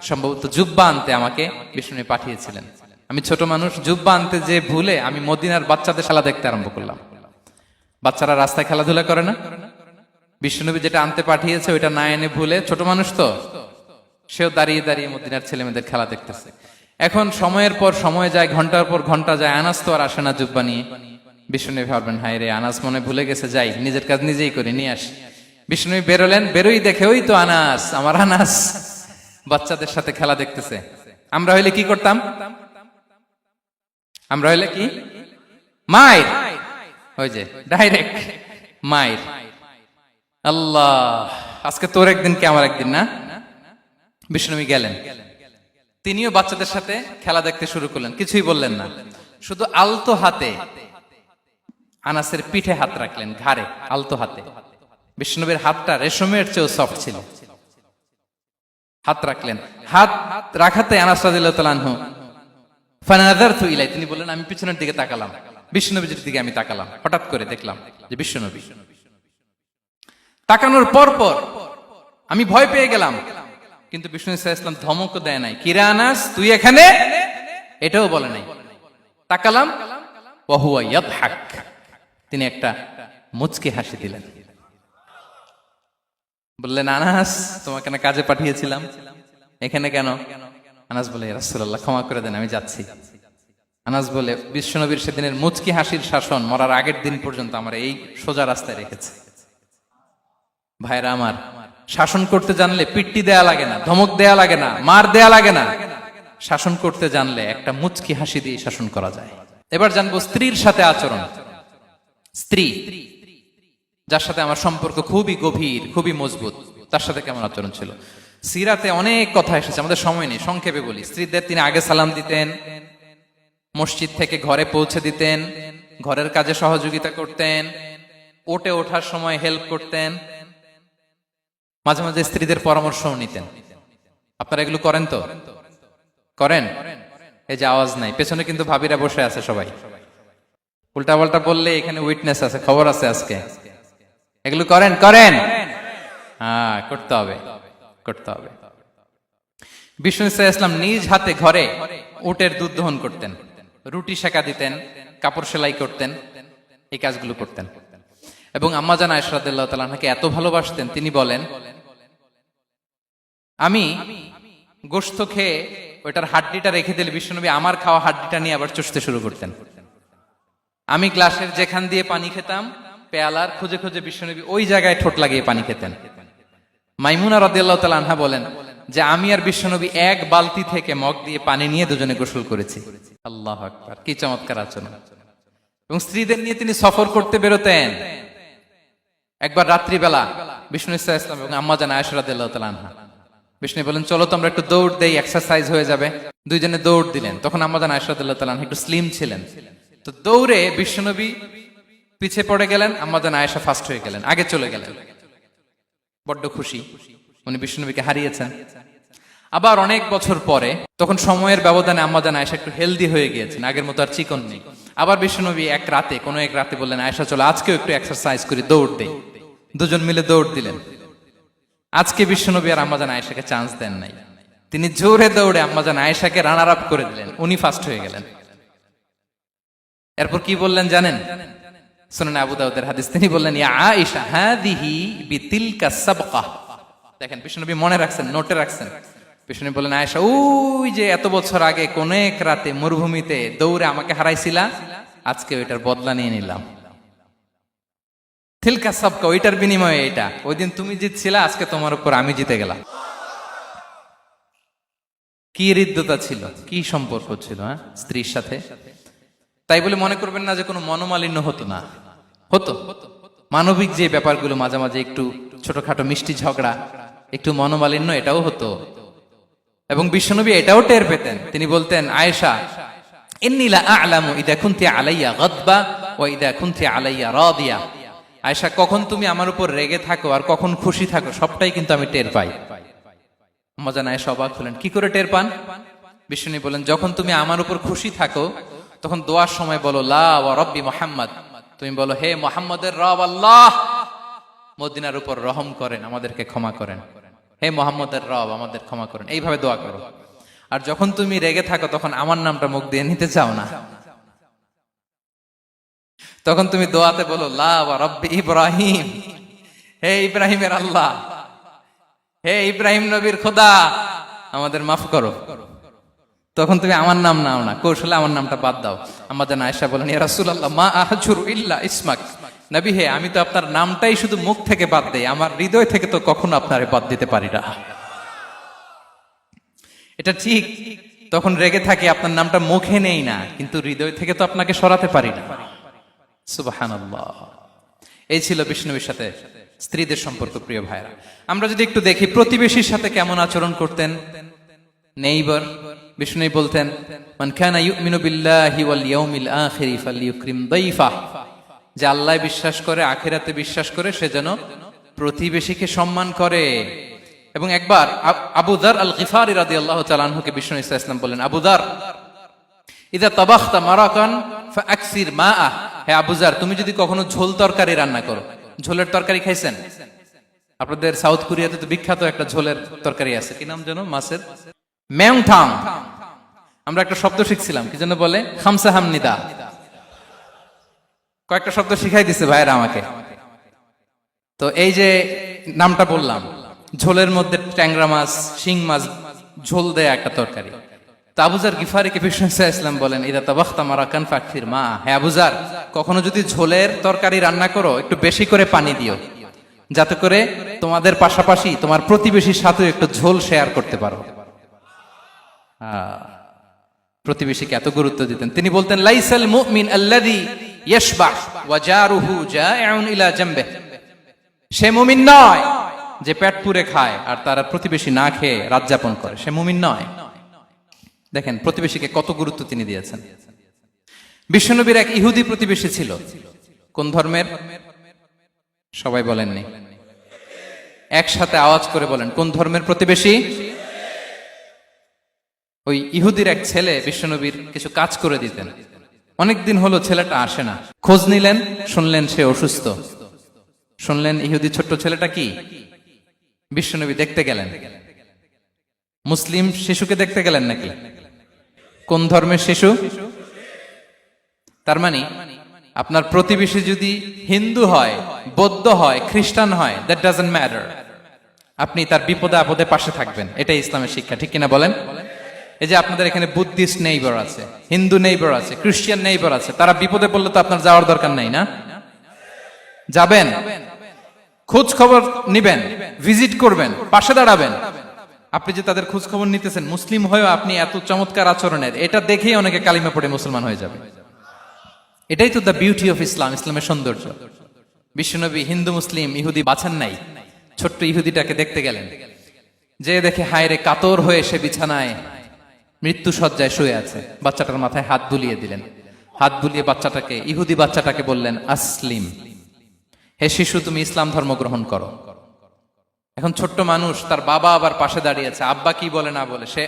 সম্ভবত জুব্বা আনতে আমাকে বিষ্ণু পাঠিয়েছিলেন। আমি ছোট মানুষ, জুব্বা আনতে যে ভুলে আমি মদিনার বাচ্চাদের খেলা দেখতে আরম্ভ করলাম। বাচ্চারা রাস্তায় খেলাধুলা করে না? বিশ্বনবী যেটা আনতে পাঠিয়েছে ওইটা না এনে ভুলে, ছোট মানুষ তো, সেও দাঁড়িয়ে দাঁড়িয়ে মদিনার ছেলে মেয়েদের খেলা দেখতেছে। এখন সময়ের পর সময় যায়, ঘন্টার পর ঘন্টা যায়, আনাস তো আর আসে না জুব্বা নিয়ে। বিশ্বনবী ভাবলেন, হায় রে, আনাস মনে ভুলে গেছে, যাই নিজের কাজ নিজেই করে নিয়ে আসি। বিশ্বনবী বেরোলেন, বেরোই দেখে ওই তো আনাস, আমার আনাস বাচ্চাদের সাথে খেলা দেখতেছে। আমরা হইলে কি করতাম? আমরা হইলে কি? মায়ের, ওই যে ডাইরেক্ট মায়ের। আল্লাহ, আজকে তোর একদিন কি আমার একদিন না? বিষ্ণুবী গেলেন, তিনিও বাচ্চাদের সাথে খেলা দেখতে শুরু করলেন, কিছুই বললেন না, শুধু আলতো হাতে আনাসের পিঠে হাত রাখলেন, ঘাড়ে আলতো হাতে। বিষ্ণুবীর হাতটা রেশমের চেয়েও সফট ছিল। হাত রাখলেন, হাত রাখাতে আনাস রাদিয়াল্লাহু তাআলা আনহু ফানাযারতু ইলাই, তিনি বললেন, আমি পিছনের দিকে তাকালাম, বিষ্ণুবীর দিকে আমি তাকালাম, হঠাৎ করে দেখলাম যে বিশ্বনবী। তাকানোর পর পর আমি ভয় পেয়ে গেলাম, কিন্তু বিষ্ণু সাল্লাল্লাহু আলাইহি ওয়াসাল্লাম ধমকও দেয় নাই, কিরে আনাস তুই এখানে, এটাও বলে নাই। তাকালাম, ওয়া হুয়া ইয়াদহাক, তিনি একটা মুচকি হাসি দিলেন। বললেন, আনাস তোমাকে না কাজে পাঠিয়েছিলাম, এখানে কেন? আনাস বলে, ইয়া রাসূলুল্লাহ ক্ষমা করে দেন, আমি যাচ্ছি। আনাস বলে, বিশ্বনবীর সেদিনের মুচকি হাসির শাসন মরার আগের দিন পর্যন্ত আমার এই সোজা রাস্তায় রেখেছে। ভাইরা আমার, শাসন করতে জানলে পিট্টি দেয়া লাগে না, ধমক দেয়া লাগে না, মার দেয়া লাগে না। শাসন করতে জানলে একটা মুচকি হাসি দিয়ে শাসন করা যায়। এবার জানবো স্ত্রীর সাথে আচরণ। স্ত্রী, যার সাথে আমার সম্পর্ক খুবই গভীর, খুবই মজবুত, তার সাথে কেমন আচরণ ছিল। সিরাতে অনেক কথা এসেছে, আমাদের সময় নেই, সংক্ষেপে বলি। স্ত্রীদের তিনি আগে সালাম দিতেন, মসজিদ থেকে ঘরে পৌঁছে দিতেন, ঘরের কাজে সহযোগিতা করতেন, ওঠে ওঠার সময় হেল্প করতেন, মাঝে মাঝে স্ত্রীদের পরামর্শও নিতেন। আপনারা এগুলো করেন তো? করেন? এই যে আওয়াজ নাই, পেছনে কিন্তু ভাবিরা বসে আছে সবাই। উল্টা পাল্টা বললে এখানে উইটনেস আছে, খবর আছে আজকে। এগুলো করেন? করেন? হ্যাঁ, করতে হবে, করতে হবে। বিষ্ণু ইসলাম নিজ হাতে ঘরে উটের দুধ দহন করতেন, রুটি সেকা দিতেন, কাপড় সেলাই করতেন, এই কাজগুলো করতেন। এবং আম্মা জান আয়েশা রাদিয়াল্লাহু তাআলা আনহাকে এত ভালোবাসতেন, তিনি বলেন, আমি গোশত খেয়ে ওইটার হাড্ডিটা রেখে দিলে বিশ্বনবী আমার খাওয়া হাড্ডিটা নিয়ে আবার চুষতে শুরু করতেন। আমি গ্লাসের যেখান দিয়ে পানি খেতাম, পেয়ালার খুঁজে খুঁজে বিশ্বনবী ওই জায়গায় ঠোঁট লাগিয়ে পানি খেতেন। মাইমুনা রাদিয়াল্লাহু তাআলা আনহা বলেন যে আমি আর বিশ্বনবী এক বালতি থেকে মগ দিয়ে পানি নিয়ে দুজনে গোসল করেছি। আল্লাহু আকবার, কি চমৎকার আচরণ। এবং স্ত্রীদের নিয়ে তিনি সফর করতে বেরোতেন। একবার রাত্রিবেলা বিষ্ণু ইসলাম এবং আম্মা জান আয়েশা রাদিয়াল্লাহু তাআলা আনহা, বিষ্ণু বলেন, চলো তো আমরা একটু দৌড় দেই, এক্সারসাইজ হয়ে যাবে। দুইজনে দৌড় দিলেন। তখন আম্মা জান আয়েশা রাদিয়াল্লাহু তাআলা আনহা একটু স্লিম ছিলেন, তো দৌড়ে বিশ্বনবী পিছে পড়ে গেলেন, আম্মা জান আয়েশা ফার্স্ট হয়ে গেলেন, আগে চলে গেলেন। বড্ড খুশি, উনি বিশ্বনবীকে হারিয়েছেন। আবার অনেক বছর পরে, তখন সময়ের ব্যবধানে আম্মা জান আয়েশা একটু হেলদি হয়ে গিয়েছেন, আগের মতো আর চিকন নেই। আবার বিশ্বনবী কোনো এক রাতে বললেন, আয়েশা চলো আজকেও একটু এক্সারসাইজ করি, দৌড় দেই। দুজন মিলে দৌড় দিলেন। আজকে বিশ্বনবী আর আম্মা জান আয়েশাকে চান্স দেন নাই, তিনি জোরে দৌড়ে আম্মা জান আয়েশাকে রানার আপ করে দিলেন, উনি ফার্স্ট হয়ে গেলেন। এরপর কি বললেন জানেন? সুনানে আবু দাউদের হাদিস, তিনি বললেন, ইয়া আয়েশা হাদিহি বিতিলকা সাবকা। দেখেন, বিশ্বনবী মনে রাখছেন, নোটে রাখছেন। বিশ্বনবী বললেন, আয়েশা ওই যে এত বছর আগে কোন এক রাতে মরুভূমিতে দৌড়ে আমাকে হারাইছিলা, আজকে ওইটার বদলা নিয়ে নিলাম। তিলকা সাবকা, ওইটার বিনিময়ে এটা। ওই দিন তুমি জিতছিলা, আজকে তোমার উপর আমি জিতে গেলাম। কি হৃদ্যতা ছিল, কি সম্পর্ক ছিল স্ত্রীর সাথে। তাই বলে মনে করবেন না যে কোনো মনোমালিন্য হতো না, হতো। মানবিক যে ব্যাপারগুলো, মাঝে মাঝে একটু ছোটখাটো মিষ্টি ঝগড়া, একটু মনোমালিন্য, এটাও হতো। এবং বিশ্বনবী এটাও টের পেতেন। তিনি বলতেন, আয়েশা ইন্নী লা আ'লামু ইদা কুনতি আলাইয়া গাদবা ওয়া ইদা কুনতি আলাইয়া রাদিয়া। আয়েশা, কখন তুমি আমার উপর রেগে থাকো আর কখন খুশি থাকো, সবটাই কিন্তু আমি টের পাই। আম্মা জান আয়েশা অবাক হলেন, কি করে টের পান? বিশ্বনবী বলেন, যখন তুমি আমার উপর খুশি থাকো তখন দোয়ার সময় বলো লা ওয়া রাব্বি মুহাম্মদ, তুমি বলো, হে মুহাম্মদের রব আল্লাহ, মদিনার উপর রহম করেন, আমাদেরকে ক্ষমা করেন। হে মুহাম্মদের রব, আমাদের ক্ষমা করেন, এইভাবে দোয়া করো। আর যখন তুমি রেগে থাকো তখন আমার নামটা মুখ দিয়ে নিতে চাও না, তখন তুমি দোয়াতে বলো লা ওয়া রাব্বি ইব্রাহিম, হে ইব্রাহিমের আল্লাহ, হে ইব্রাহিম নবীর খোদা, আমাদের মাফ করো। তখন তুমি আমার নাম নাও না, কৌশলে আমার নামটা বাদ দাও। আমাদের আয়েশা বলেন, ইয়া রাসূলুল্লাহ মা আহজুরু ইল্লা ইসমাক, নবী হে, আমি তো আপনার নামটাই শুধু মুখ থেকে বাদ দেই, আমার হৃদয় থেকে তো কখনো আপনারে বাদ দিতে পারি না। এটা ঠিক, তখন রেগে থাকি, আপনার নামটা মুখে নেই না, কিন্তু হৃদয় থেকে তো আপনাকে সরাতে পারি না। সুবহানাল্লাহ। এই ছিল বিষ্ণুবীর সাথে স্ত্রীদের সম্পর্ক। প্রিয় ভাইরা, আমরা যদি একটু দেখি প্রতিবেশীর সাথে কেমন আচরণ করতেন। নেইবার, বিষ্ণু বলতেন, মান কানা ইউমিনু বিল্লাহি ওয়াল ইয়াউমিল আখিরি ফালইউকরিম দাইফাহ, যে আল্লাহ বিশ্বাস করে, আখিরাতে বিশ্বাস করে, সে যেন প্রতিবেশীকে সম্মান করে। এবং একবার আবু যার আল গিফারি রাদিয়াল্লাহু তাআলা আনহুকে বিষ্ণু ইসলাম বলেন, আবু যার ইদা তাবাখতা মারাকান ফাআকসির মাআ, হে আবু যার, তুমি যদি কখনো ঝোল তরকারি রান্না করো, ঝোলের তরকারি খাইছেন? আপনাদের সাউথ কোরিয়াতে তো বিখ্যাত একটা ঝোলের তরকারি আছে, কি নাম যেন মাছের, মেয়ংথাং। আমরা একটা শব্দ শিখছিলাম, কি যেন বলে, খামসা হামনিদা। কয়েকটা শব্দ শিখাই দিছে ভাইয়েরা আমাকে। তো এই যে নামটা বললাম, ঝোলের মধ্যে ট্যাংরা মাছ, শিং মাছ ঝোল দেয়া একটা তরকারি। তো আবুজার গিফারিকে বিষ্ণু ইসলাম বলেন, ইদা তাবাখতা মারাকান ফাকফির মা, হে আবুজার, কখনো যদি ঝোলের তরকারি রান্না করো একটু বেশি করে পানি দিও, যাতে করে তোমাদের পাশাপাশি তোমার প্রতিবেশীর সাথে একটু ঝোল শেয়ার করতে পারো। প্রতিবেশীকে এত গুরুত্ব দিতেন। তিনি বলতেন, লাইসাল মুমিন আল্লাযী ইয়াশবাহ ওয়া জারুহু জাইউন ইলা জামবিহি, সে মুমিন নয় যে পেট পুরে খায় আর তার প্রতিবেশী না খেয়ে রাত যাপন করে, সে মুমিন নয়। দেখেন প্রতিবেশীকে কত গুরুত্ব তিনি দিয়েছেন। বিশ্বনবীর এক ইহুদি প্রতিবেশী ছিল। কোন ধর্মের? সবাই বলেননি, একসাথে আওয়াজ করে বলেন, কোন ধর্মের প্রতিবেশী? ওই ইহুদির এক ছেলে বিশ্বনবীর কিছু কাজ করে দিতেন। অনেকদিন হলো ছেলেটা আসে না। খোঁজ নিলেন, শুনলেন সে অসুস্থ। শুনলেন ইহুদি ছোট্ট ছেলেটা কি, বিশ্বনবী দেখতে গেলেন। মুসলিম শিশুকে দেখতে গেলেন নাকি? কোন ধর্মের শিশু? তার মানে আপনার প্রতিবেশী যদি হিন্দু হয়, বৌদ্ধ হয়, খ্রিস্টান হয়, দ্যাট ডাজন্ট ম্যাটার, আপনি তার বিপদে আপদে পাশে থাকবেন। এটাই ইসলামের শিক্ষা, ঠিক কিনা বলেন? এই যে আপনাদের এখানে বুদ্ধিস্ট নেইবার আছে, হিন্দু নেইবার আছে, খ্রিস্টান নেইবার আছে, তারা বিপদে পড়লে তো আপনার যাওয়ার দরকার নাই, না? যাবেন, খোঁজ খবর নিবেন, ভিজিট করবেন, পাশে দাঁড়াবেন। আপনি যে তাদের খোঁজ খবর নিতেছেন, মুসলিম হয়েও আপনি এত চমৎকার আচরণের, এটা দেখেই অনেকে কালিমা পড়ে মুসলমান হয়ে যাবে। এটাই তো দ্য বিউটি অফ ইসলাম, ইসলামের সৌন্দর্য। বিশ্বনবী হিন্দু মুসলিম ইহুদি বাছান নাই, ছোট্ট ইহুদিটাকে দেখতে গেলেন। যে দেখে হায় রে, কাতর হয়ে সে বিছানায় মৃত্যু শয্যায় শুয়ে আছে। বাচ্চাটার মাথায় হাত বুলিয়ে দিলেন। হাত বুলিয়ে বাচ্চাটাকে, ইহুদি বাচ্চাটাকে বললেন, আসলিম, হে শিশু, তুমি ইসলাম ধর্ম গ্রহণ করো। এখন ছোট্ট মানুষ, তার বাবা আবার পাশে দাঁড়িয়ে আছে, আব্বা কি বলে না বলে, সে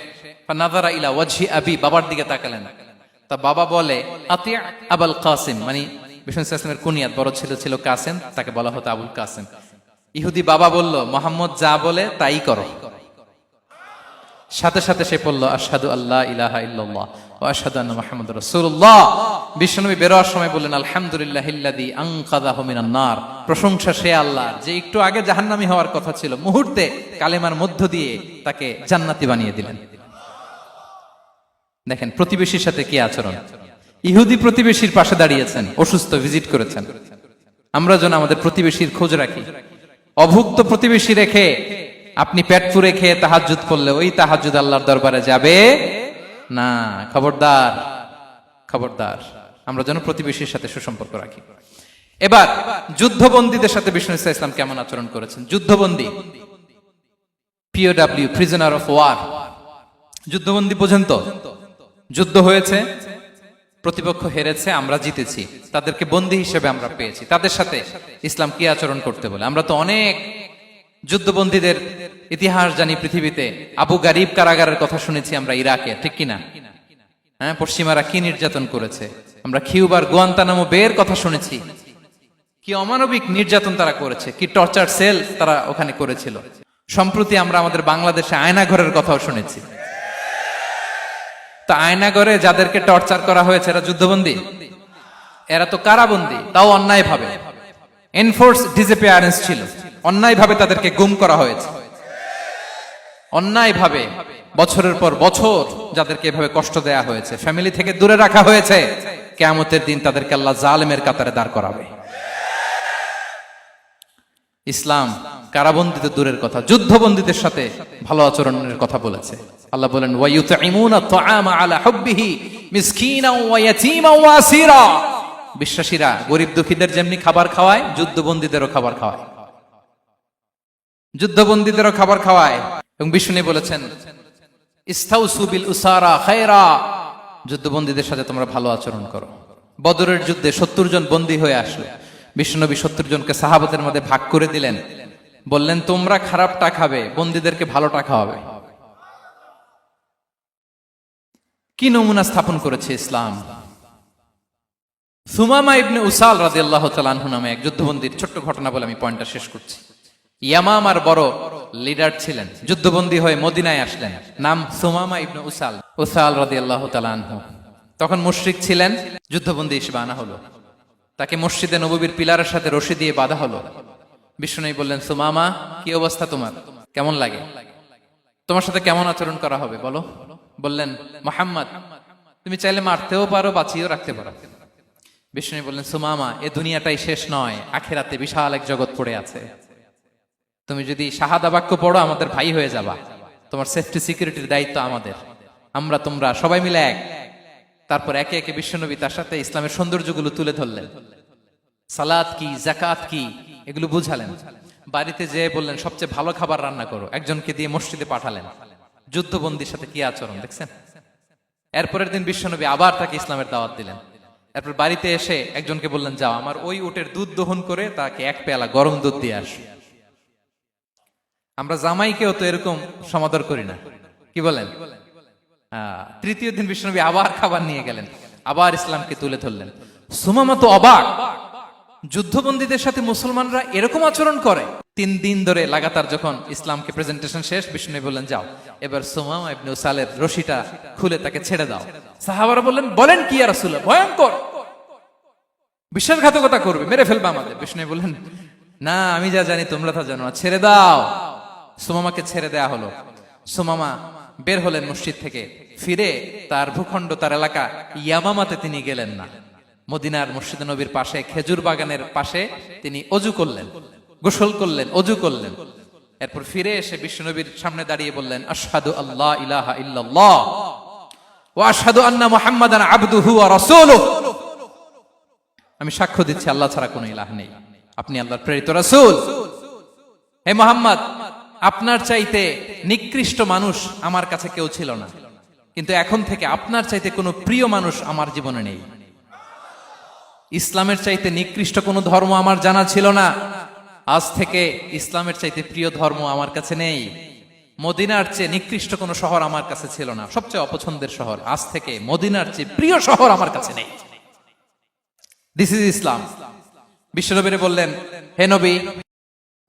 নাযারা ইলা ওয়াজহি আবি, বাবার দিকে তাকালেন। তা বাবা বলে, আতিয়া আবুল কাসিম, মানে বিষ্ণু ইসলামের কুনিয়াত, বড় ছেলে ছিল কাসিম, তাকে বলা হতো আবুল কাসিম। ইহুদি বাবা বলল, মোহাম্মদ যা বলে তাই করো। সাথে সাথে সে পড়ল, আশহাদু আল্লা ইলাহা ইল্লাল্লাহ ওয়া আশহাদু আন্না মুহাম্মাদুর রাসূলুল্লাহ। বিশ্বনবী বেরোয়ার সময় বললেন, আলহামদুলিল্লাহিল্লাযী আনকাযাহু মিনান নার, প্রশংসা সে আল্লাহ যে একটু আগে জাহান্নামী হওয়ার কথা ছিল, মুহূর্তে কালেমার মধ্য দিয়ে তাকে জান্নাতি বানিয়ে দিলেন। দেখেন প্রতিবেশীর সাথে কি আচরণ। ইহুদি প্রতিবেশীর পাশে দাঁড়িয়েছেন, অসুস্থ, ভিজিট করেছেন। আমরা যেন আমাদের প্রতিবেশীর খোঁজ রাখি। অভুক্ত প্রতিবেশী রেখে আপনি পেট পুরে খেয়ে তাহাজ্জুদ পড়লে ওই তাহাজ্জুদ আল্লাহর দরবারে যাবে না। খবরদার, খবরদার, আমরা যেন প্রতিবেশীর সাথে সুসম্পর্ক রাখি। এবার যুদ্ধবন্দীদের সাথে বিষ্ণু ইসলাম কেমন আচরণ করেছেন। যুদ্ধবন্দী, POW, প্রিজনার অফ ওয়ার, যুদ্ধবন্দী পর্যন্ত যুদ্ধ হয়েছে, প্রতিপক্ষ হেরেছে, আমরা জিতেছি, তাদেরকে বন্দী হিসেবে আমরা পেয়েছি, তাদের সাথে ইসলাম কি আচরণ করতে বলে। আমরা তো অনেক যুদ্ধবন্দীদের ইতিহাস জানি পৃথিবীতে। আবু গারিব কারাগারের কথা শুনেছি আমরা ইরাকে, ঠিক কিনা? হ্যাঁ, পশ্চিমারা কি নির্যাতন করেছে। আমরা কিউবার গুয়ান্তানামো বের কথা শুনেছি, কি অমানবিক নির্যাতন তারা করেছে, কি টর্চার সেল তারা ওখানে করেছিল। সম্প্রতি আমরা আমাদের বাংলাদেশে আয়নাঘরের কথাও শুনেছি। তা আয়নাঘরে যাদেরকে টর্চার করা হয়েছে এরা যুদ্ধবন্দী? এরা তো কারাবন্দী, তাও অন্যায় ভাবে। এনফোর্স ডিসঅ্যাপিয়ারেন্স ছিল, অন্যায় ভাবে তাদেরকে গুম করা হয়েছে। অন্যায় ভাবে বছরের পর বছর যাদেরকে এভাবে কষ্ট দেয়া হয়েছে, ফ্যামিলি থেকে দূরে রাখা হয়েছে, কিয়ামতের দিন তাদেরকে আল্লাহ জালেমের কাতারে দাঁড় করাবে। ইসলাম কারাবন্দীদের দূরের কথা, যুদ্ধবন্দীদের সাথে ভালো আচরণের কথা বলেছে। আল্লাহ বলেন, ওয়া ইউতঈমুনা আত-তাআমা আলা হুব্বিহি মিসকিনাও ওয়া ইয়াতীমান ওয়া আসীরা। বিশ্বাসীরা গরিব দুঃখীদের যেমনি খাবার খাওয়ায়, যুদ্ধবন্দীদেরও খাবার খাওয়ায়, যুদ্ধবন্দীদেরও খাবার খাওয়ায়। এবং বিষ্ণু বলেছেন, ইস্তাউসু বিল উসারা খায়রা, যুদ্ধবন্দীদের সাথে তোমরা ভালো আচরণ করো। বদরের যুদ্ধে 70 জন বন্দী হয়ে আসলো। বিশ্বনবী 70 জনকে সাহাবাদের মধ্যে ভাগ করে দিলেন, বললেন তোমরা খারাপটা খাবে, বন্দীদেরকে ভালোটা খাওয়াবে। কি নমুনা স্থাপন করেছে ইসলাম। সুমামা ইবনে উসাল রাদিয়াল্লাহু তাআলা আনহু নামে এক যুদ্ধবন্দীর ছোট্ট ঘটনা বলে আমি পয়েন্টটা শেষ করছি। ইয়ামামার বড় লিডার ছিলেন, যুদ্ধবন্দী হয়ে মদিনায় আসলেন, নাম সুমামা ইবনে উসাল রাদিয়াল্লাহু তাআলা আনহু। তখন মুশরিক ছিলেন, যুদ্ধবন্দী হিসেবে আনা হলো, তাকে মসজিদে নববীর পিলারের সাথে রশি দিয়ে বাঁধা হলো। বিষ্ণু বললেন, সুমামা কি অবস্থা তোমার, কেমন লাগে, তোমার সাথে কেমন আচরণ করা হবে বলো। বললেন, মুহাম্মদ তুমি চাইলে মারতেও পারো, বাঁচিয়েও রাখতে পারো। বিষ্ণু বললেন, সুমামা এ দুনিয়াটাই শেষ নয়, আখিরাতে বিশাল এক জগৎ পড়ে আছে, তুমি যদি শাহাদা বাক্য পড়ো আমাদের ভাই হয়ে যাবা, তোমার সেফটি সিকিউরিটির দায়িত্ব আমাদের, আমরা তোমরা সবাই মিলে এক। তারপর একে একে বিশ্বনবী তার সাথে ইসলামের সৌন্দর্যগুলো তুলে ধরলেন, সালাত কি, জাকাত কি, এগুলো বুঝালেন। বাড়িতে যেয়ে বললেন সবচেয়ে ভালো খাবার রান্না করো, একজনকে দিয়ে মসজিদে পাঠালেন। যুদ্ধবন্দীর সাথে কি আচরণ দেখছেন। এরপরের দিন বিশ্বনবী আবার তাকে ইসলামের দাওয়াত দিলেন। এরপর বাড়িতে এসে একজনকে বললেন, যাও আমার ওই উটের দুধ দহন করে তাকে এক পেয়ালা গরম দুধ দিয়ে আস। আমরা জামাইকেও তো এরকম সমাদর করি না, কি বলেন। তৃতীয় দিন বিশ্বনবী আবার খাবার নিয়ে গেলেন, আবার ইসলামকে তুলে ধরলেন। সুমামা তো অবাক, যুদ্ধবন্দীদের সাথে মুসলমানরা এরকম আচরণ করে। 3 দিন ধরে লাগাতার যখন ইসলামকে প্রেজেন্টেশন শেষ, বিষ্ণু বললেন, যাও এবার সুমামা ইবনে উসালের রশিটা খুলে তাকে ছেড়ে দাও। সাহাবারা বললেন, বলেন কি ইয়া রাসূলুল্লাহ, ভয়ঙ্কর, বিশ্বাসঘাতকতা করবে, মেরে ফেলবে আমাদের। বিষ্ণু বললেন, না আমি যা জানি তোমরা তা জানো না, ছেড়ে দাও। সুমামাকে ছেড়ে দেয়া হলো। সুমামা বের হলেন মসজিদ থেকে, ফিরে তার ভূখণ্ড, তার এলাকা ইয়ামামাতে তিনি গেলেন না। মদিনার মসজিদে নবীর পাশে খেজুর বাগানের পাশে তিনি অজু করলেন, গোসল করলেন, অজু করলেন। এরপর ফিরে এসে বিশ্বনবীর সামনে দাঁড়িয়ে বললেন, আশহাদু আল্লা ইলাহা ইল্লাল্লাহ ওয়া আশহাদু আন্না মুহাম্মাদান আবদুহু ওয়া রাসূলুহু। আমি সাক্ষ্য দিচ্ছি আল্লাহ ছাড়া কোনো ইলাহ নেই, আপনি আল্লাহর প্রেরিত রাসূল। হে মুহাম্মদ, আপনার চাইতে নিকৃষ্ট মানুষ আমার কাছে কেউ ছিল না, কিন্তু এখন থেকে আপনার চাইতে কোনো প্রিয় মানুষ আমার জীবনে নেই। ইসলামের চাইতে নিকৃষ্ট কোনো ধর্ম আমার জানা ছিল না, আজ থেকে ইসলামের চাইতে প্রিয় ধর্ম আমার কাছে নেই। মদিনার চেয়ে নিকৃষ্ট কোনো শহর আমার কাছে ছিল না, সবচেয়ে অপছন্দের শহর, আজ থেকে মদিনার চেয়ে প্রিয় শহর আমার কাছে নেই। দিস ইজ ইসলাম। বিশ্বনবী বললেন, হে নবী,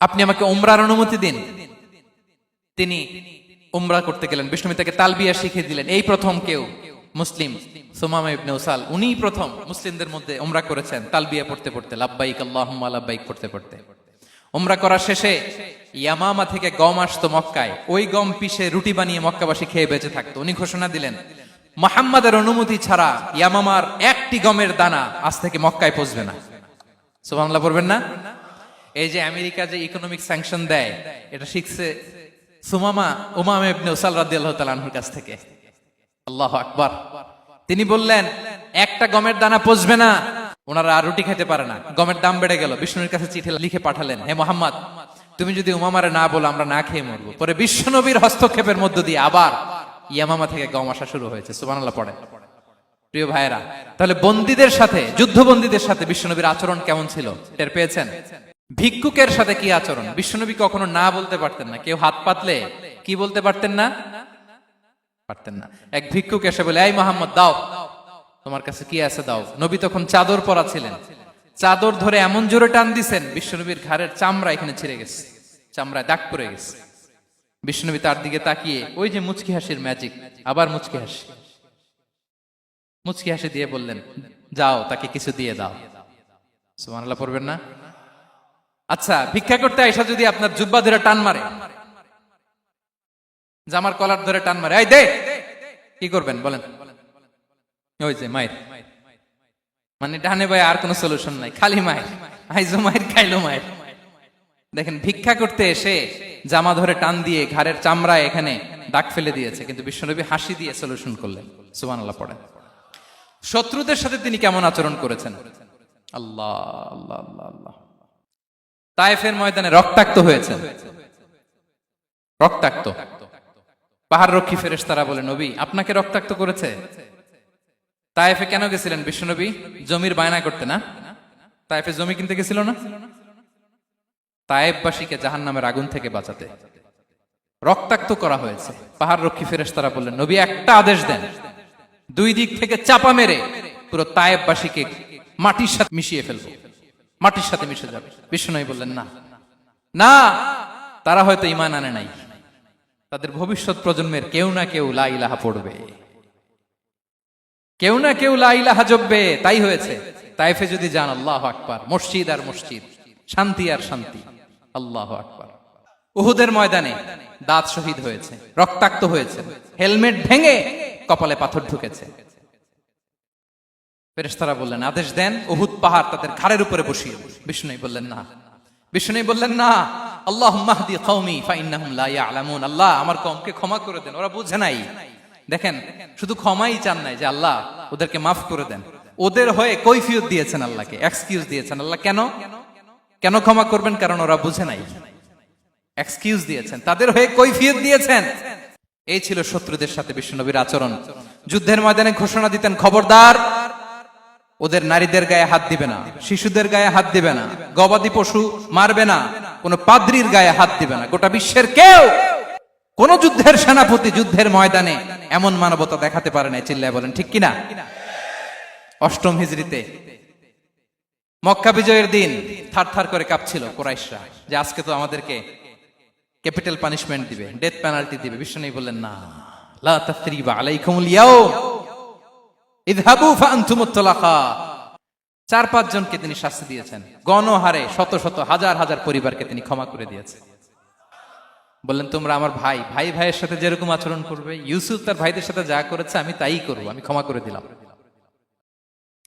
আপনি আমাকে উমরার অনুমতি দিন। তিনি উমরা করতে গেলেন। বিষ্ণু তাকে তালবিয়া শিখিয়ে দিলেন। এই প্রথম কেউ মুসলিম, সুমামা ইবনে উসাল, উনিই প্রথম মুসলিমদের মধ্যে উমরা করেছেন তালবিয়া পড়তে পড়তে, লাব্বাইক আল্লাহুম্মা লাব্বাইক পড়তে পড়তে। উমরা করার শেষে ইয়ামামা থেকে গম আসতো মক্কায়, ওই গম পিষে রুটি বানিয়ে মক্কাবাসী খেয়ে বেঁচে থাকতো। উনি ঘোষণা দিলেন, মুহাম্মাদের অনুমতি ছাড়া ইয়ামামার একটি গমের দানা আজ থেকে মক্কায় পৌঁছবে না। সুবহানাল্লাহ পড়বেন না? এই যে আমেরিকা যে ইকোনমিক স্যাংশন দেয়, এটা শিখছে সুমামা উমামা ইবনে উসাল রাদিয়াল্লাহু তাআলা আনহুর কাছ থেকে। আল্লাহু আকবার। তিনি বললেন, একটা গমের দানা পচবে না, ওনারা আর রুটি খেতে পারে না। গমের দাম বেড়ে গেল। বিষ্ণুর কাছে চিঠি লিখে পাঠালেন, হে মুহাম্মদ, তুমি যদি উমামারে না বলো আমরা না খেয়ে মরবো। পরে বিশ্বনবীর হস্তক্ষেপের মধ্য দিয়ে আবার ইয়ামামা থেকে গম আসা শুরু হয়েছে। সুবহানাল্লাহ পড়ে। প্রিয় ভাইয়েরা, তাহলে বন্দীদের সাথে, যুদ্ধবন্দীদের সাথে বিশ্বনবীর আচরণ কেমন ছিল টের পেয়েছেন? ভিক্ষুকের সাথে কি আচরণ? বিশ্বনবী কখনো না বলতে পারতেন না। কেউ হাত পাতলে কি বলতে পারতেন না? পারতেন না। এক ভিক্ষুক এসে বলে, এই মুহাম্মদ দাও, তোমার কাছে কি আছে দাও। নবী তখন চাদর পরা ছিলেন, চাদর ধরে এমন জোরে টান দিছেন বিশ্বনবীর ঘাড়ের চামড়া এখানে ছিঁড়ে গেছে, চামড়ায় দাগ পড়ে গেছে। বিশ্বনবী তার দিকে তাকিয়ে, ওই যে মুচকি হাসির ম্যাজিক, আবার মুচকি হাসি, মুচকি হাসি দিয়ে বললেন, যাও তাকে কিছু দিয়ে দাও। সুবহানাল্লাহ পড়বেন না? আচ্ছা, ভিক্ষা করতে আইসা যদি আপনার জুব্বা ধরে টান মারে, জামার কলার ধরে টান মারে, এই দে, কি করবেন বলেন? ওই যে মায়ের, মানে ডানে ভাই আর কোন সলিউশন নাই, খালি মায়ের, আইজো মায়ের খাইলো মায়ের। দেখেন, ভিক্ষা করতে এসে জামা ধরে টান দিয়ে ঘাড়ের চামড়ায় এখানে দাগ ফেলে দিয়েছে, কিন্তু বিশ্বনবী হাসি দিয়ে সলিউশন করলেন। সুবহানাল্লাহ পড়েন। শত্রুদের সাথে তিনি কেমন আচরণ করেছেন? আল্লাহ আল্লাহ আল্লাহ আল্লাহ। তায়েফের ময়দানে রক্তাক্ত হয়েছেন, রক্তাক্ত। পাহাড় রক্ষী ফেরেশতারা বলে, নবী আপনাকে রক্তাক্ত করেছে? তায়েফে কেন গেছিলেন বিশ্বনবী? জমির বায়না করতে না? তায়েফে জমি কিনতে গেছিল না? তায়েফবাসীকে জাহান্নামের আগুন থেকে বাঁচাতে রক্তাক্ত করা হয়েছে। পাহাড় রক্ষী ফেরেশতারা বললেন, নবী একটা আদেশ দেন, দুই দিক থেকে চাপা মেরে পুরো তায়েফবাসীকে মাটির সাথে মিশিয়ে ফেলবো, মাটির সাথে মিশে যাবে। বিশ্বনবী বললেন, না না, তারা হয়তো ঈমান আনে নাই, তাদের ভবিষ্যৎ প্রজন্মের কেউ না কেউ লা ইলাহা পড়বে, কেউ না কেউ লা ইলাহা জপবে। তাই হয়েছে। তাইফে যদি যান, আল্লাহু আকবার, মসজিদ আর মসজিদ, শান্তি আর শান্তি, আল্লাহু আকবার। উহুদের ময়দানে দাঁত শহীদ হয়েছে, রক্তাক্ত হয়েছে, হেলমেট ভেঙে কপালে পাথর ঢুকেছে। ফেরেশতারা বললেন, আদেশ দেন উহুদ পাহাড় তাদের ঘাড়ের উপরে বসিয়ে। বিষ্ণু বললেন না, বিষ্ণু বললেন না, আল্লাহুম্মা হদি কওমি ফাইন্নাহুম লা ইয়ালামুন। আল্লাহ আমার কওমকে ক্ষমা করে দেন, ওরা বুঝে নাই। দেখেন, শুধু ক্ষমাই চান নাই যে আল্লাহ ওদেরকে মাফ করে দেন, ওদের হয়ে কৈফিয়ত দিয়েছেন আল্লাহকে, এক্সকিউজ দিয়েছেন। আল্লাহ কেন কেন ক্ষমা করবেন? কারণ ওরা বুঝে নাই। এক্সকিউজ দিয়েছেন, তাদের হয়ে কৈফিয়ত দিয়েছেন। এই ছিল শত্রুদের সাথে বিশ্বনবীর আচরণ। যুদ্ধের ময়দানে ঘোষণা দিতেন, খবরদার ওদের নারীদের গায়ে হাত দিবে না, শিশুদের গায়ে হাত দিবে না, গবাদি পশু মারবে না, কোন পাদ্রীর গায়ে হাত দিবে না। গোটা বিশ্বের কেউ, কোন যুদ্ধের সেনাপতি যুদ্ধের ময়দানে এমন মানবতা দেখাতে পারে না। চিল্লায় বলেন ঠিক কিনা? অষ্টম হিজরিতে মক্কা বিজয়ের দিন থারথার করে কাঁপছিল কুরাইশরা যে আজকে তো আমাদেরকে ক্যাপিটাল পানিশমেন্ট দিবে, ডেথ পেনাল্টি দিবে। বিষ্ণু বললেন না, লা তাসরিবা আলাইকুমুল ইয়াউম ইযহাবু ফাআনতুমুত তালাকা। 4-5 জনকে তিনি শাস্তি দিয়েছেন, গণহারে শত শত হাজার হাজার পরিবারকে তিনি ক্ষমা করে দিয়েছেন। বললেন, তোমরা আমার ভাই, ভাই ভাইয়ের সাথে যেরকম আচরণ করবে, ইউসুফ তার ভাইদের সাথে যা করেছে আমি তাই করব, আমি ক্ষমা করে দিলাম।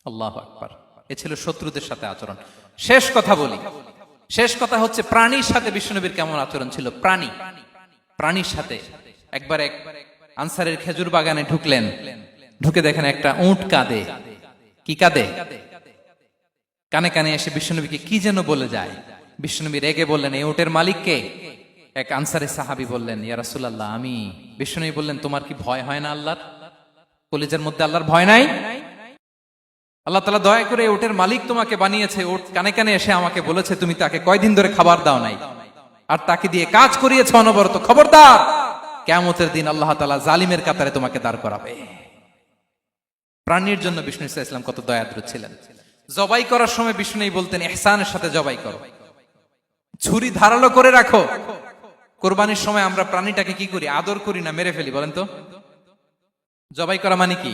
আল্লাহু আকবার। এ ছিল শত্রুদের সাথে আচরণ। শেষ কথা বলি, শেষ কথা হচ্ছে প্রাণীর সাথে বিশ্বনবীর কেমন আচরণ ছিল। প্রাণীর সাথে একবার এক আনসারের খেজুর বাগানে ঢুকলেন, ঢুকে দেখেন একটা উট কাঁদে। কি কাঁদে? কানে কানে এসে বিশ্বনবীকে কি যেন বলে যায়। বিশ্বনবী রেগে বললেন, এই উটের মালিক কে? এক আনসারে সাহাবী বললেন, ইয়া রাসূলুল্লাহ আমি। বিশ্বনবী বললেন, তোমার কি ভয় হয় না আল্লাহর? কলিজার মধ্যে আল্লাহর ভয় নাই? আল্লাহ তাআলা দয়া করে উটের মালিক তোমাকে বানিয়েছে, উট কানে কানে এসে আমাকে বলেছে তুমি তাকে কয়দিন ধরে খাবার দাও নাই, আর তাকে দিয়ে কাজ করিয়েছে অনবরত। খবরদার, কিয়ামতের দিন আল্লাহ তাআলা জালিমের কাতারে তোমাকে দাঁড় করাবে। প্রাণীর জন্য বিষ্ণু ইসলাম কত দয়াদ্র ছিলেন। জবাই করার সময় বিষ্ণু বলতেন, ইহসানের সাথে জবাই করো, ছুরি ধারালো করে রাখো। কোরবানির সময় আমরা প্রাণীটাকে কি করি? আদর করি না, মেরে ফেলি। বলেন তো, জবাই করা মানে কি?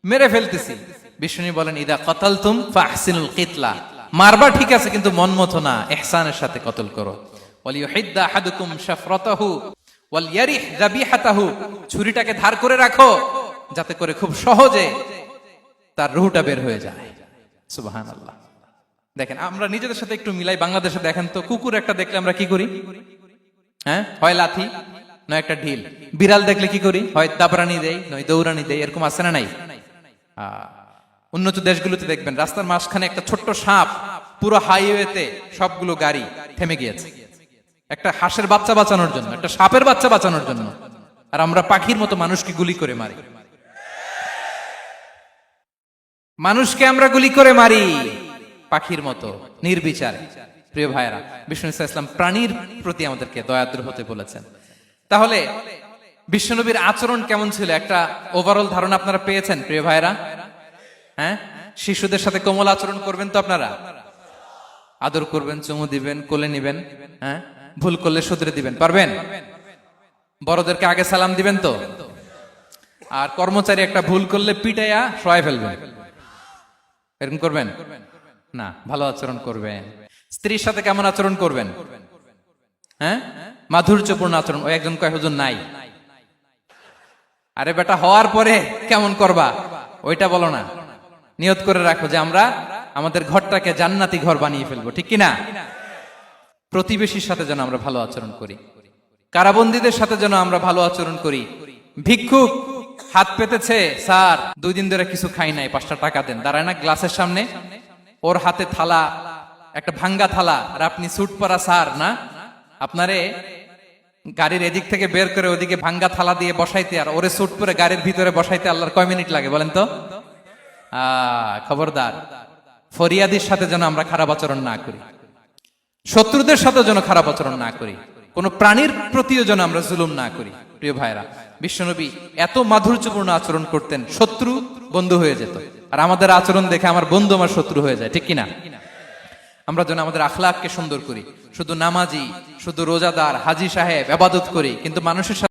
মেরে ফেলতেছি। বিষ্ণু বলেন, ইদা কাতালতুম ফাহসিনুল কিতলা, মারবা ঠিক আছে কিন্তু মন মতো না, ইহসানের সাথে কতল করো। ওয়ালিয়ুহিদ্দা আহাদুকুম শাফরাতাহু ওয়ালইয়ারিহ যাবিহাতাহু, ছুরিটাকে ধার করে রাখো যাতে করে খুব সহজে তার রুহটা বের হয়ে যায়। সুবহানাল্লাহ। দেখেন, আমরা নিজেদের সাথে একটু মিলাই। বাংলাদেশে দেখেন তো, কুকুর একটা দেখলে আমরা কি করি? হ্যাঁ, হয় লাথি নয় একটা ঢিল। বিড়াল দেখলে কি করি? হয় দাবরানি দেই নয় দৌড়ানি দেই। এরকম আছে না নাই? উন্নত দেশগুলোতে দেখবেন রাস্তার মাঝখানে একটা ছোট্ট সাপ, পুরো হাইওয়েতে সবগুলো গাড়ি থেমে গিয়েছে একটা হাঁসের বাচ্চা বাঁচানোর জন্য, একটা সাপের বাচ্চা বাঁচানোর জন্য। আর আমরা পাখির মতো মানুষকে গুলি করে মারি। মানুষকে আমরা গুলি করে মারি পাখির মতো নির্বিচারে। প্রিয় ভাইয়েরা, বিষ্ণু ইসলাম প্রাণীর প্রতি আমাদেরকে দয়াদ্র হতে বলেছেন। তাহলে বিশ্বনবীর আচরণ কেমন ছিল একটা ওভারঅল ধারণা আপনারা পেয়েছেন প্রিয় ভাইয়েরা? হ্যাঁ, শিশুদের সাথে কোমল আচরণ করবেন তো আপনারা? আদর করবেন, চুমু দিবেন, কোলে নিবেন। হ্যাঁ, ভুল করলে শুধরে দিবেন, পারবেন? বড়দেরকে আগে সালাম দিবেন তো? আর কর্মচারী একটা ভুল করলে পিটাইয়া শোয়াই ফেলবেন, এরকম করবেন না? ভালো আচরণ করবেন। স্ত্রীর সাথে কেমন আচরণ করবেন? হ্যাঁ, মাধুর্যপূর্ণ আচরণ। ওই একজন কয়, হুজুর নাই। আরে বেটা, হওয়ার পরে কেমন করবা ওইটা বলো না। নিয়ত করে রাখো যে আমরা আমাদের ঘরটাকে জান্নাতি ঘর বানিয়ে ফেলবো, ঠিক কিনা? প্রতিবেশীর সাথে যেন আমরা ভালো আচরণ করি, কারাবন্দীদের সাথে যেন আমরা ভালো আচরণ করি। ভিক্ষুক হাত পেতেছে, স্যার 2 দিন ধরে কিছু খাই নাই, 5টা টাকা দেন। দাঁড়ায় না গ্লাসের সামনে, ওর হাতে থালা, একটা ভাঙ্গা থালা, আর আপনি স্যুট পরা স্যার না, আপনারে গাড়ির এদিক থেকে বের করে ওদিকে ভাঙ্গা থালা দিয়ে বসাইতে, আর ওরে স্যুট পরে গাড়ির ভিতরে বসাইতে আল্লাহর কয় মিনিট লাগে বলেন তো? খবরদার, ফরিয়াদির সাথে যেন আমরা খারাপ আচরণ না করি, শত্রুদের সাথে যেন খারাপ আচরণ না করি, কোন প্রাণীর প্রতিও যেন আমরা জুলুম না করি। প্রিয় ভাইরা, বিশ্বনবী এত মাধুর্যপূর্ণ আচরণ করতেন, শত্রু বন্ধু হয়ে যেত। আর আমাদের আচরণ দেখে আমার বন্ধু আমার শত্রু হয়ে যায়, ঠিক কিনা? আমরা যেন আমাদের আখলাককে সুন্দর করি। শুধু নামাজি, শুধু রোজাদার, হাজি সাহেব, ইবাদত করি, কিন্তু মানুষের সাথে